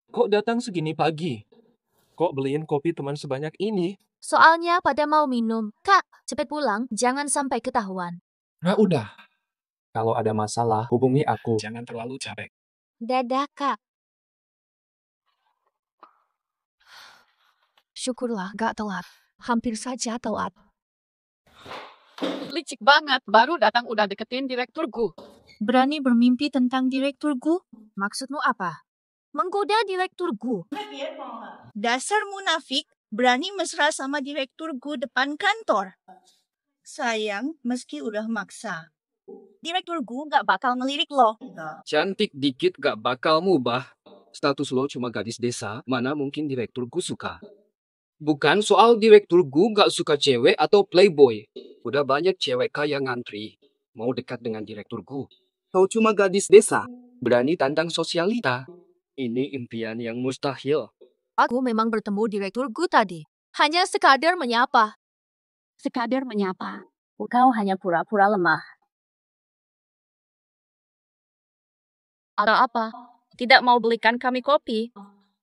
Kok datang segini pagi? Kok beliin kopi teman sebanyak ini? Soalnya pada mau minum. Kak, cepet pulang, jangan sampai ketahuan. Nah udah. Kalau ada masalah, hubungi aku. Jangan terlalu capek. Dadah, Kak. Syukurlah gak telat. Hampir saja telat. Licik banget, baru datang udah deketin direkturku. Berani bermimpi tentang direkturku? Maksudmu apa? Menggoda direkturku. Dasar munafik, berani mesra sama direkturku depan kantor. Sayang, meski udah maksa. Direkturku gak bakal ngelirik lo. Cantik dikit gak bakal mubah. Status lo cuma gadis desa, mana mungkin direkturku suka. Bukan soal direkturku gak suka cewek atau playboy. Udah banyak cewek kaya ngantri. Mau dekat dengan direkturku. Kau cuma gadis desa, berani tantang sosialita. Ini impian yang mustahil. Aku memang bertemu direkturku tadi. Hanya sekadar menyapa. Sekadar menyapa. Kau hanya pura-pura lemah. Ada apa? Tidak mau belikan kami kopi?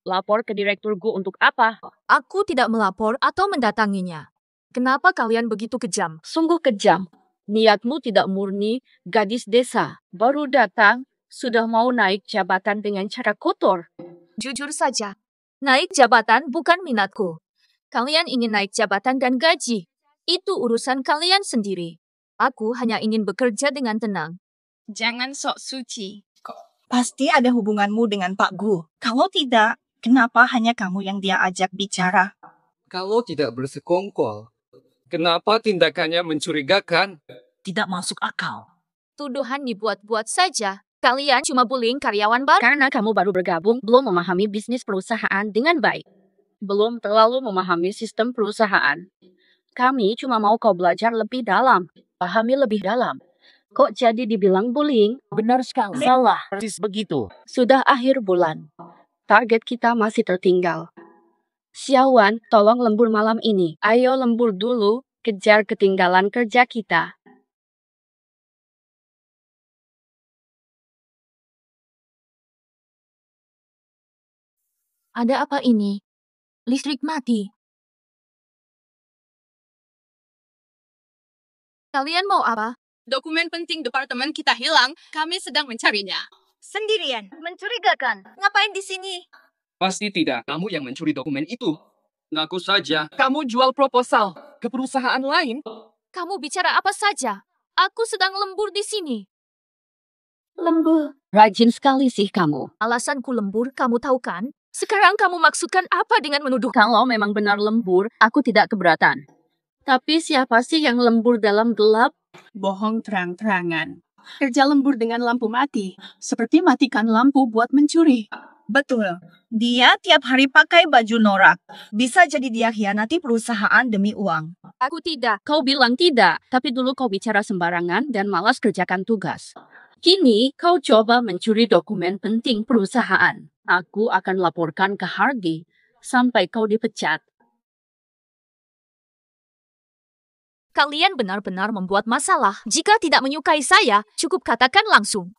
Lapor ke direkturku untuk apa? Aku tidak melapor atau mendatanginya. Kenapa kalian begitu kejam? Sungguh kejam. Niatmu tidak murni, gadis desa. Baru datang, sudah mau naik jabatan dengan cara kotor. Jujur saja, naik jabatan bukan minatku. Kalian ingin naik jabatan dan gaji. Itu urusan kalian sendiri. Aku hanya ingin bekerja dengan tenang. Jangan sok suci. Pasti ada hubunganmu dengan Pak Gu. Kalau tidak, kenapa hanya kamu yang dia ajak bicara? Kalau tidak bersekongkol, kenapa tindakannya mencurigakan? Tidak masuk akal. Tuduhan dibuat-buat saja. Kalian cuma bullying karyawan baru. Karena kamu baru bergabung, belum memahami bisnis perusahaan dengan baik. Belum terlalu memahami sistem perusahaan. Kami cuma mau kau belajar lebih dalam. Pahami lebih dalam. Kok jadi dibilang bullying? Benar sekali. Salah. Persis begitu. Sudah akhir bulan. Target kita masih tertinggal. Xiaowan, tolong lembur malam ini. Ayo lembur dulu, kejar ketinggalan kerja kita. Ada apa ini? Listrik mati. Kalian mau apa? Dokumen penting departemen kita hilang. Kami sedang mencarinya. Sendirian. Mencurigakan. Ngapain di sini? Pasti tidak. Kamu yang mencuri dokumen itu. Ngaku saja. Kamu jual proposal. ke perusahaan lain. Kamu bicara apa saja? Aku sedang lembur di sini. Lembur. Rajin sekali sih kamu. Alasanku lembur, kamu tahu kan? Sekarang kamu maksudkan apa dengan menuduh? Kalau memang benar lembur, aku tidak keberatan. Tapi siapa sih yang lembur dalam gelap? Bohong terang-terangan. Kerja lembur dengan lampu mati, seperti matikan lampu buat mencuri. Betul. Dia tiap hari pakai baju norak. Bisa jadi dia hianati perusahaan demi uang. Aku tidak. Kau bilang tidak, tapi dulu kau bicara sembarangan dan malas kerjakan tugas. Kini kau coba mencuri dokumen penting perusahaan. Aku akan laporkan ke Hardy sampai kau dipecat. Kalian benar-benar membuat masalah. Jika tidak menyukai saya, cukup katakan langsung.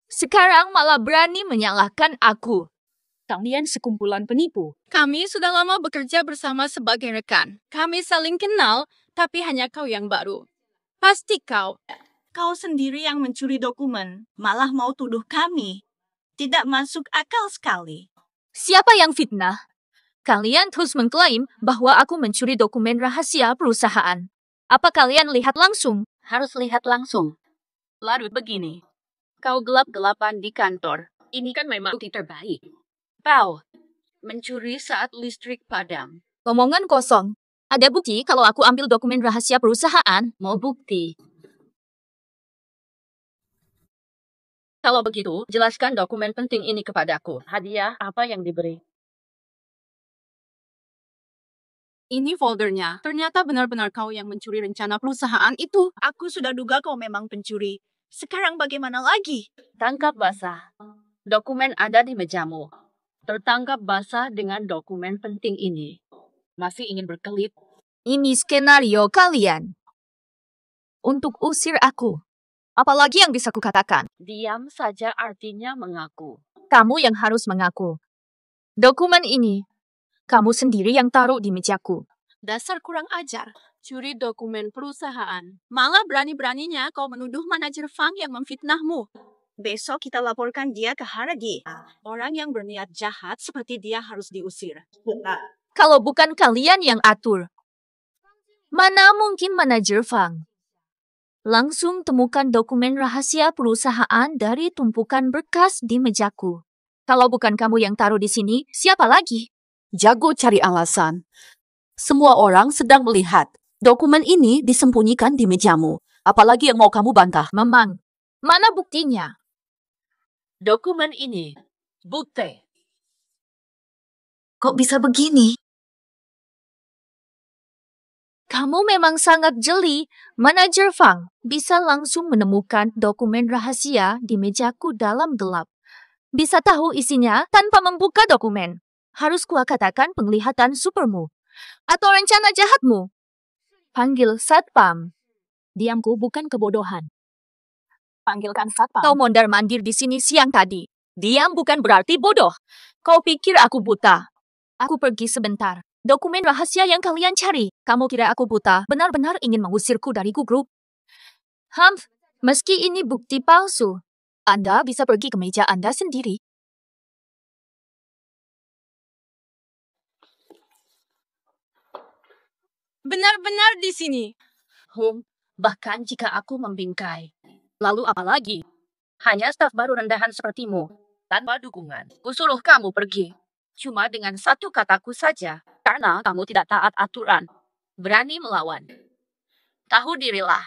Sekarang malah berani menyalahkan aku. Kalian sekumpulan penipu. Kami sudah lama bekerja bersama sebagai rekan. Kami saling kenal, tapi hanya kau yang baru. Pasti kau. Kau sendiri yang mencuri dokumen, malah mau tuduh kami. Tidak masuk akal sekali. Siapa yang fitnah? Kalian terus mengklaim bahwa aku mencuri dokumen rahasia perusahaan. Apa kalian lihat langsung? Harus lihat langsung. Lalu begini. Kau gelap-gelapan di kantor. Ini kan memang bukti terbaik. Kau mencuri saat listrik padam. Omongan kosong. Ada bukti kalau aku ambil dokumen rahasia perusahaan? Mau bukti? Kalau begitu, jelaskan dokumen penting ini kepadaku. Hadiah apa yang diberi? Ini foldernya. Ternyata benar-benar kau yang mencuri rencana perusahaan itu. Aku sudah duga kau memang pencuri. Sekarang bagaimana lagi? Tangkap basah. Dokumen ada di mejamu. Tertangkap basah dengan dokumen penting ini. Masih ingin berkelit? Ini skenario kalian. Untuk usir aku. Apalagi yang bisa kukatakan? Diam saja artinya mengaku. Kamu yang harus mengaku. Dokumen ini, kamu sendiri yang taruh di mejaku. Dasar kurang ajar. Curi dokumen perusahaan. Malah berani-beraninya kau menuduh manajer Fang yang memfitnahmu. Besok kita laporkan dia ke Hardy. Orang yang berniat jahat seperti dia harus diusir. Kalau bukan kalian yang atur, mana mungkin manajer Fang? Langsung temukan dokumen rahasia perusahaan dari tumpukan berkas di mejaku. Kalau bukan kamu yang taruh di sini, siapa lagi? Jago cari alasan. Semua orang sedang melihat. Dokumen ini disembunyikan di mejamu. Apalagi yang mau kamu bantah? Memang. Mana buktinya? Dokumen ini. Bukti. Kok bisa begini? Kamu memang sangat jeli. Manajer Fang bisa langsung menemukan dokumen rahasia di mejaku dalam gelap. Bisa tahu isinya tanpa membuka dokumen. Harus katakan penglihatan supermu. Atau rencana jahatmu. Panggil satpam. Diamku bukan kebodohan. Panggilkan satpam. Kau mondar-mandir di sini siang tadi. Diam bukan berarti bodoh. Kau pikir aku buta? Aku pergi sebentar. Dokumen rahasia yang kalian cari. Kamu kira aku buta? Benar-benar ingin mengusirku dari grup? Meski ini bukti palsu, Anda bisa pergi ke meja Anda sendiri. Benar-benar di sini. Bahkan jika aku membingkai. Lalu apa lagi? Hanya staf baru rendahan sepertimu. Tanpa dukungan. Kusuruh kamu pergi. Cuma dengan satu kataku saja. Karena kamu tidak taat aturan. Berani melawan. Tahu dirilah.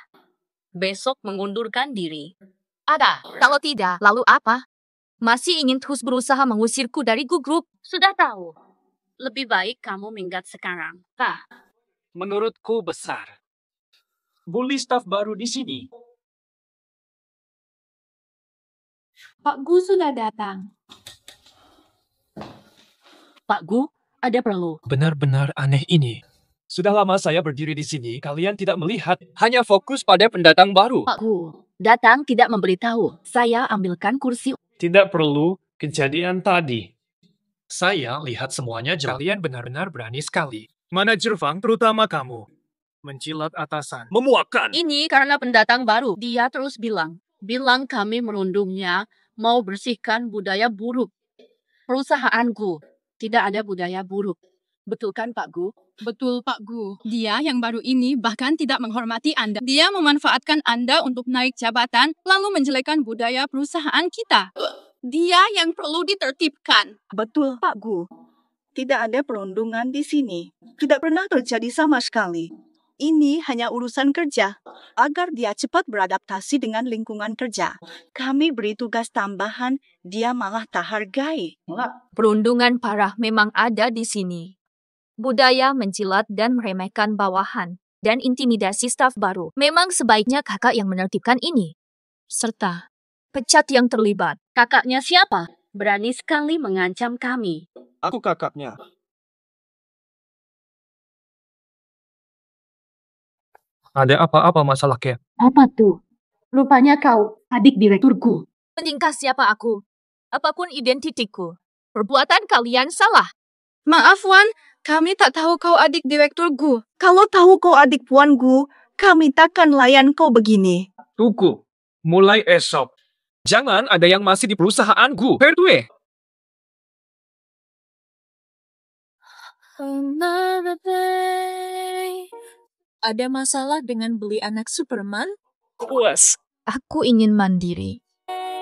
Besok mengundurkan diri. Ada. Kalau tidak, lalu apa? Masih ingin terus berusaha mengusirku dari grup? Sudah tahu. Lebih baik kamu minggat sekarang. Menurutku besar. Bully staf baru di sini. Pak Gu sudah datang. Pak Gu, ada perlu. Benar-benar aneh ini. Sudah lama saya berdiri di sini, kalian tidak melihat. Hanya fokus pada pendatang baru. Pak Gu, datang tidak memberitahu. Saya ambilkan kursi. Tidak perlu kejadian tadi. Saya lihat semuanya jelas. Kalian benar-benar berani sekali. Manajer Fang, terutama kamu. Mencilat atasan. Memuakan. Ini karena pendatang baru. Dia terus bilang kami merundungnya, mau bersihkan budaya buruk. Perusahaanku tidak ada budaya buruk. Betul kan, Pak Gu? Betul, Pak Gu. Dia yang baru ini bahkan tidak menghormati Anda. Dia memanfaatkan Anda untuk naik jabatan, lalu menjelekkan budaya perusahaan kita. Dia yang perlu ditertibkan. Betul, Pak Gu. Tidak ada perundungan di sini. Tidak pernah terjadi sama sekali. Ini hanya urusan kerja, agar dia cepat beradaptasi dengan lingkungan kerja. Kami beri tugas tambahan, dia malah tak hargai. Perundungan parah memang ada di sini. Budaya menjilat dan meremehkan bawahan, dan intimidasi staf baru. Memang sebaiknya kakak yang menertibkan ini. Serta pecat yang terlibat. Kakaknya siapa? Berani sekali mengancam kami. Aku kakaknya. Ada apa-apa masalah, Cat? Apa tuh? Rupanya kau adik direkturku. Peningkah siapa aku? Apapun identitiku. Perbuatan kalian salah. Maaf, Wan. Kami tak tahu kau adik direktur Gu. Kalau tahu kau adik Puan Gu, kami takkan layan kau begini. Tunggu. Mulai esok, jangan ada yang masih di perusahaan Gu. Perdue. Ada masalah dengan beli anak Superman? Puas. Aku ingin mandiri.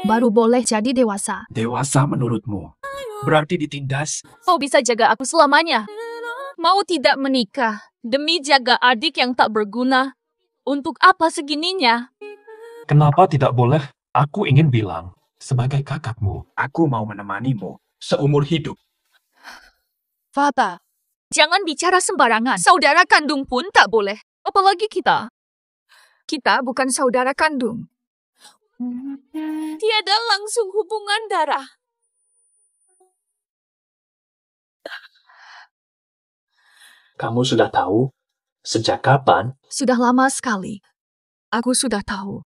Baru boleh jadi dewasa. Dewasa menurutmu? Berarti ditindas? Kau bisa jaga aku selamanya. Mau tidak menikah demi jaga adik yang tak berguna. Untuk apa segininya? Kenapa tidak boleh? Aku ingin bilang, sebagai kakakmu, aku mau menemanimu seumur hidup. Fata, jangan bicara sembarangan. Saudara kandung pun tak boleh. Apalagi kita. Kita bukan saudara kandung. Tiada langsung hubungan darah. Kamu sudah tahu? Sejak kapan? Sudah lama sekali. Aku sudah tahu.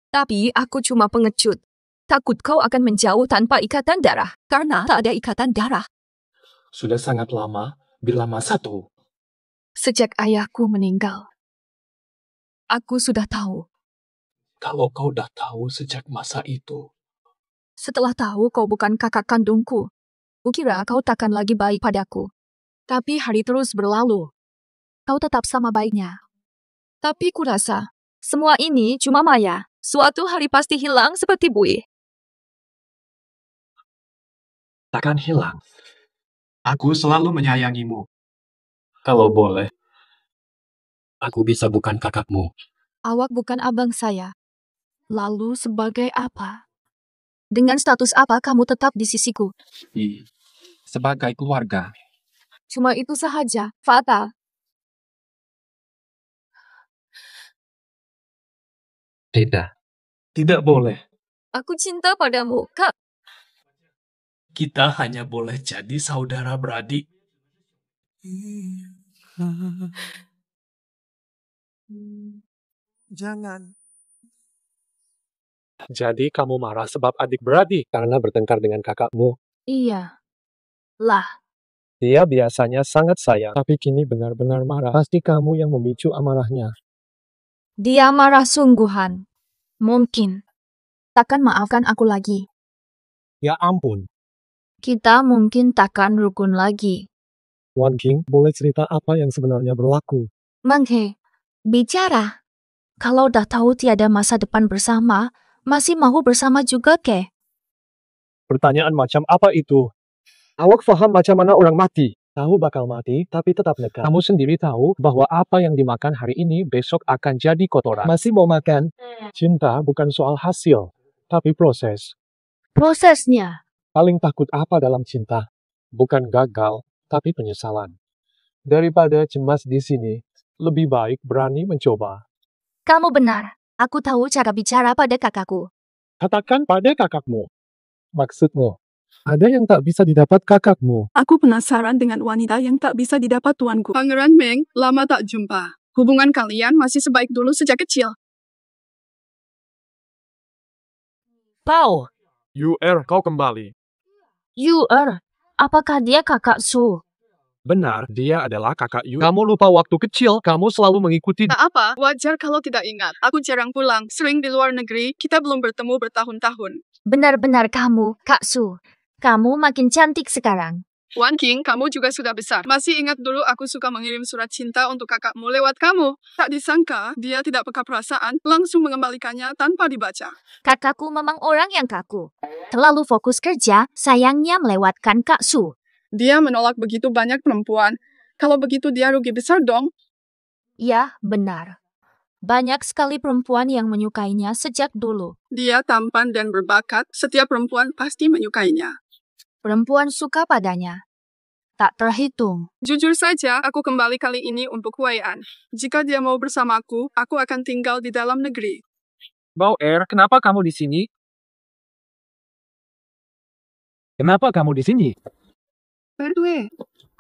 Tapi aku cuma pengecut. Takut kau akan menjauh tanpa ikatan darah. Karena tak ada ikatan darah. Sudah sangat lama, bila masa tuh. Sejak ayahku meninggal. Aku sudah tahu. Kalau kau dah tahu sejak masa itu. Setelah tahu kau bukan kakak kandungku, kukira kau takkan lagi baik padaku. Tapi hari terus berlalu. Kau tetap sama baiknya. Tapi kurasa, semua ini cuma maya. Suatu hari pasti hilang seperti buih. Takkan hilang. Aku selalu menyayangimu. Kalau boleh, aku bisa bukan kakakmu. Awak bukan abang saya. Lalu sebagai apa? Dengan status apa kamu tetap di sisiku? Sebagai keluarga. Cuma itu sahaja, Fata. Tidak. Tidak boleh. Aku cinta padamu, Kak. Kita hanya boleh jadi saudara beradik. Jangan. Jadi kamu marah sebab adik beradik karena bertengkar dengan kakakmu. Iya. Lah. Dia biasanya sangat sayang, tapi kini benar-benar marah. Pasti kamu yang memicu amarahnya. Dia marah sungguhan. Mungkin. Takkan maafkan aku lagi. Ya ampun. Kita mungkin takkan rukun lagi. Wan King, boleh cerita apa yang sebenarnya berlaku? Manghe, bicara. Kalau dah tahu tiada masa depan bersama, masih mau bersama juga ke? Pertanyaan macam apa itu? Awak faham macam mana orang mati? Tahu bakal mati, tapi tetap nekat. Kamu sendiri tahu bahwa apa yang dimakan hari ini besok akan jadi kotoran. Masih mau makan? Cinta bukan soal hasil, tapi proses. Prosesnya? Paling takut apa dalam cinta? Bukan gagal, tapi penyesalan. Daripada cemas di sini, lebih baik berani mencoba. Kamu benar. Aku tahu cara bicara pada kakakku. Katakan pada kakakmu. Maksudmu, ada yang tak bisa didapat kakakmu. Aku penasaran dengan wanita yang tak bisa didapat tuanku. Pangeran Meng, lama tak jumpa. Hubungan kalian masih sebaik dulu sejak kecil. Pau. Kau kembali. Apakah dia kakak Su? Benar, dia adalah kakak Yu. Kamu lupa waktu kecil, kamu selalu mengikuti... Tak apa, wajar kalau tidak ingat. Aku jarang pulang, sering di luar negeri, kita belum bertemu bertahun-tahun. Benar-benar kamu, Kak Su. Kamu makin cantik sekarang. Wan King, kamu juga sudah besar. Masih ingat dulu aku suka mengirim surat cinta untuk kakakmu lewat kamu. Tak disangka, dia tidak peka perasaan, langsung mengembalikannya tanpa dibaca. Kakakku memang orang yang kaku. Terlalu fokus kerja, sayangnya melewatkan Kak Su. Dia menolak begitu banyak perempuan. Kalau begitu dia rugi besar dong. Ya, benar. Banyak sekali perempuan yang menyukainya sejak dulu. Dia tampan dan berbakat, setiap perempuan pasti menyukainya. Perempuan suka padanya. Tak terhitung. Jujur saja, aku kembali kali ini untuk Huai'an. Jika dia mau bersamaku, aku akan tinggal di dalam negeri. Bauer, kenapa kamu di sini? Kenapa kamu di sini? Berdua.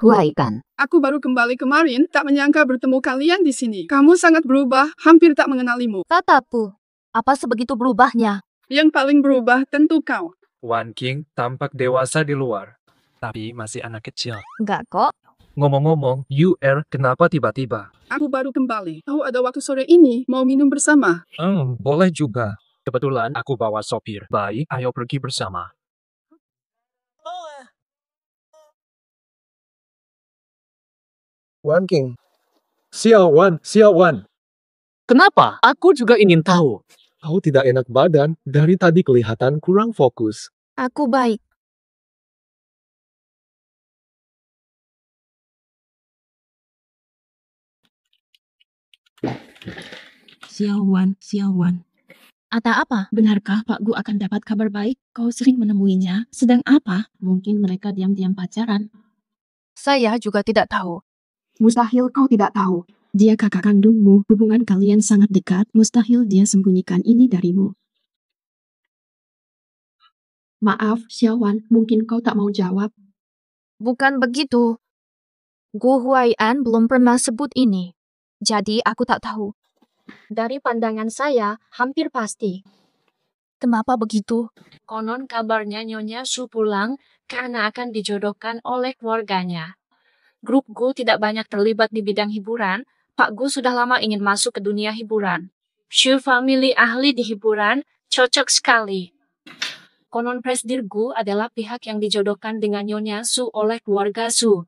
Huai'an. Aku baru kembali kemarin, tak menyangka bertemu kalian di sini. Kamu sangat berubah, hampir tak mengenalimu. Tatapu, apa sebegitu berubahnya? Yang paling berubah tentu kau. Wan King tampak dewasa di luar, tapi masih anak kecil. Enggak kok. Ngomong-ngomong, UR kenapa tiba-tiba? Aku baru kembali. Tahu ada waktu sore ini, mau minum bersama. Boleh juga. Kebetulan aku bawa sopir. Baik, ayo pergi bersama. Wan King. Xiao Wan. Kenapa? Aku juga ingin tahu. Kau tidak enak badan, dari tadi kelihatan kurang fokus. Aku baik. Xiao Wan. Ada apa? Benarkah Pak Gu akan dapat kabar baik? Kau sering menemuinya. Sedang apa? Mungkin mereka diam-diam pacaran. Saya juga tidak tahu. Mustahil kau tidak tahu. Dia kakak kandungmu. Hubungan kalian sangat dekat. Mustahil dia sembunyikan ini darimu. Maaf, Xiao Wan, mungkin kau tak mau jawab. Bukan begitu. Gu Huai'an belum pernah sebut ini. Jadi aku tak tahu. Dari pandangan saya, hampir pasti. Kenapa begitu? Konon kabarnya Nyonya Su pulang karena akan dijodohkan oleh keluarganya. Grup Gu tidak banyak terlibat di bidang hiburan. Pak Gu sudah lama ingin masuk ke dunia hiburan. Shu family ahli di hiburan, cocok sekali. Konon Presdir Gu adalah pihak yang dijodohkan dengan Nyonya Su oleh keluarga Su.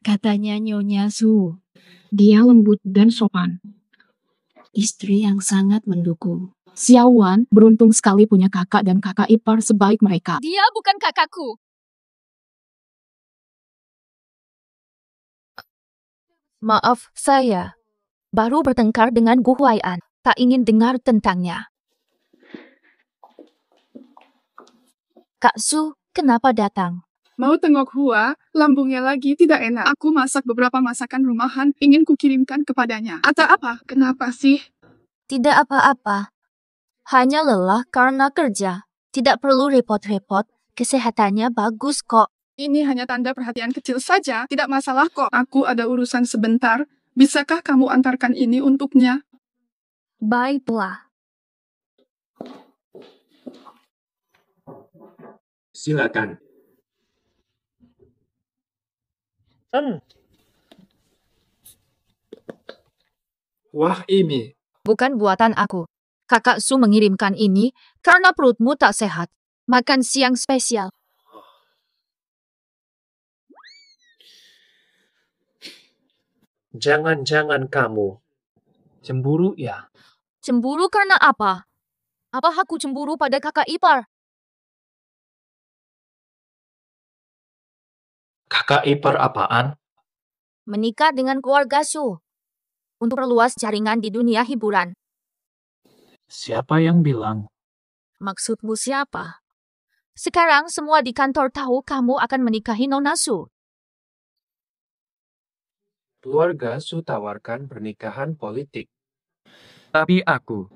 Katanya Nyonya Su. Dia lembut dan sopan. Istri yang sangat mendukung. Xiao Wan beruntung sekali punya kakak dan kakak ipar sebaik mereka. Dia bukan kakakku. Maaf, saya baru bertengkar dengan Gu Huai'an. Tak ingin dengar tentangnya. Kak Su, kenapa datang? Mau tengok Hua, lambungnya lagi tidak enak. Aku masak beberapa masakan rumahan, ingin kukirimkan kepadanya. Atau apa? Kenapa sih? Tidak apa-apa. Hanya lelah karena kerja. Tidak perlu repot-repot. Kesehatannya bagus kok. Ini hanya tanda perhatian kecil saja, tidak masalah kok. Aku ada urusan sebentar. Bisakah kamu antarkan ini untuknya? Baiklah. Silakan. Wah, ini. Bukan buatan aku. Kakak Su mengirimkan ini karena perutmu tak sehat. Makan siang spesial. Jangan-jangan kamu cemburu ya? Cemburu karena apa? Apa aku cemburu pada kakak ipar? Kakak ipar apaan? Menikah dengan keluarga Su. Untuk perluas jaringan di dunia hiburan. Siapa yang bilang? Maksudmu siapa? Sekarang semua di kantor tahu kamu akan menikahi Nona Su. Keluarga Su tawarkan pernikahan politik. Tapi aku.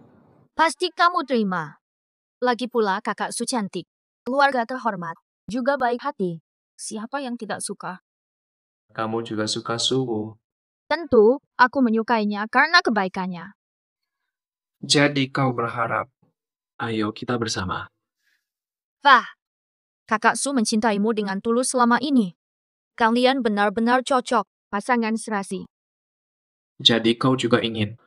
Pasti kamu terima. Lagi pula kakak Su cantik. Keluarga terhormat. Juga baik hati. Siapa yang tidak suka? Kamu juga suka Su. Tentu, aku menyukainya karena kebaikannya. Jadi kau berharap. Ayo kita bersama. Wah, kakak Su mencintaimu dengan tulus selama ini. Kalian benar-benar cocok, pasangan serasi. Jadi kau juga ingin.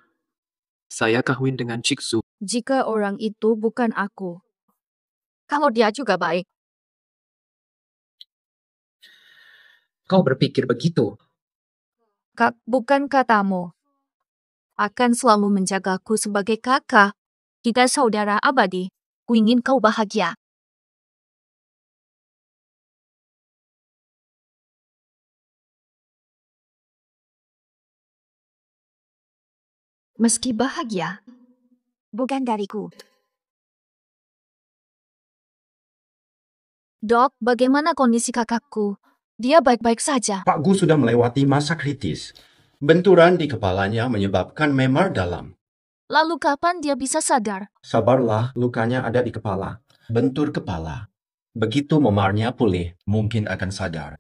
Saya kawin dengan Cik Su. Jika orang itu bukan aku. Kalau dia juga baik. kau berpikir begitu? Kak, bukan katamu. Akan selalu menjagaku sebagai kakak. Kita saudara abadi. Ku ingin kau bahagia. Meski bahagia, bukan dariku. Dok, bagaimana kondisi kakakku? Dia baik-baik saja. Pak Gu sudah melewati masa kritis. Benturan di kepalanya menyebabkan memar dalam. Lalu kapan dia bisa sadar? Sabarlah, lukanya ada di kepala. Bentur kepala. Begitu memarnya pulih, mungkin akan sadar.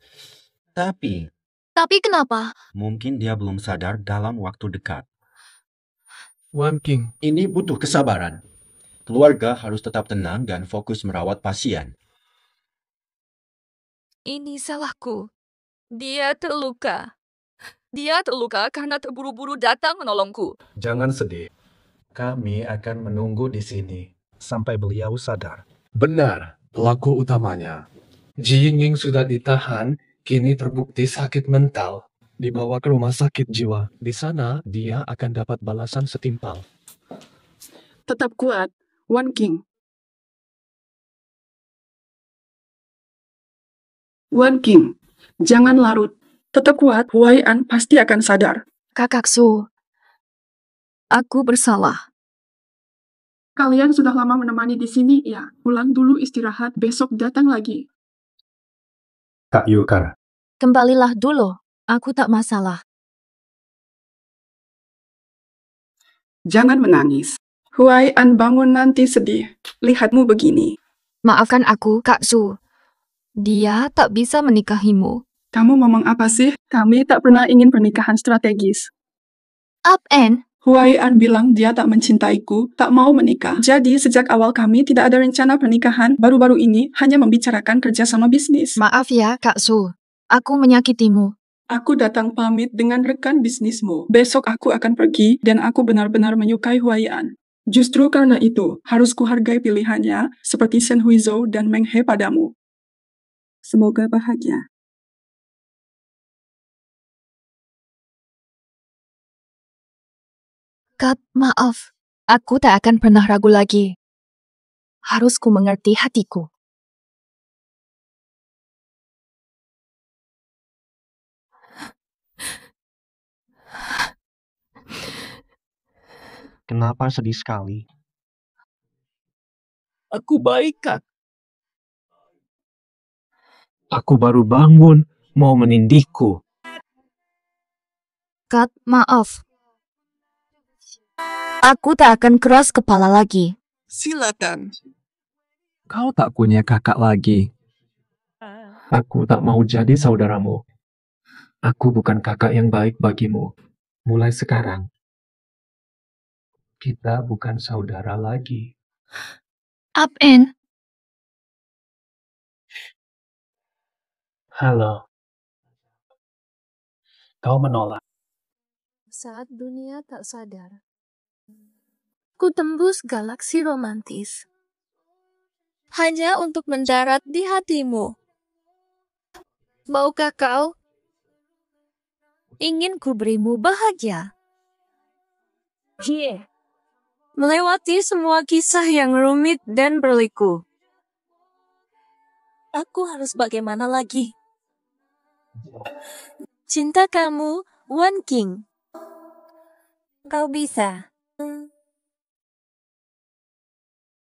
Tapi Kenapa? mungkin dia belum sadar dalam waktu dekat. Wan King, Ini butuh kesabaran. Keluarga harus tetap tenang dan fokus merawat pasien. Ini salahku. Dia terluka. Dia terluka karena terburu-buru datang menolongku. jangan sedih. Kami akan menunggu di sini sampai beliau sadar. Benar, pelaku utamanya. Ji Yingning sudah ditahan, kini terbukti sakit mental. Dibawa ke rumah sakit jiwa. Di sana, dia akan dapat balasan setimpal. Tetap kuat, Wan King. Wan King, jangan larut. Tetap kuat, Huai An pasti akan sadar. Kakak Su, aku bersalah. Kalian sudah lama menemani di sini, ya. Pulang dulu istirahat, besok datang lagi. Kak Yukar, Kembalilah dulu. Aku tak masalah. Jangan menangis. Huai An bangun nanti sedih. Lihatmu begini. Maafkan aku, Kak Su. Dia tak bisa menikahimu. Kamu ngomong apa sih? Kami tak pernah ingin pernikahan strategis. Up and Huai An bilang dia tak mencintaiku, tak mau menikah. Jadi sejak awal kami tidak ada rencana pernikahan. Baru-baru ini hanya membicarakan kerjasama bisnis. maaf ya, Kak Su. Aku menyakitimu. Aku datang pamit dengan rekan bisnismu. Besok aku akan pergi dan aku benar-benar menyukai Huai An. Justru karena itu, harus kuhargai pilihannya seperti Shen Huizhou dan Meng He padamu. Semoga bahagia. Kak, maaf. Aku tak akan pernah ragu lagi. Harus ku mengerti hatiku. Kenapa sedih sekali? Aku baik, Kak. Aku baru bangun, mau menindihku. Kak, maaf. Aku tak akan keras kepala lagi. Silakan. Kau tak punya kakak lagi. Aku tak mau jadi saudaramu. Aku bukan kakak yang baik bagimu. Mulai sekarang, kita bukan saudara lagi. Up and Halo. Kau menolak. saat dunia tak sadar. Ku tembus galaksi romantis. Hanya untuk mendarat di hatimu. Maukah kau? Ingin ku berimu bahagia. Melewati semua kisah yang rumit dan berliku. Aku harus bagaimana lagi? Cinta kamu, Wan King. Kau bisa.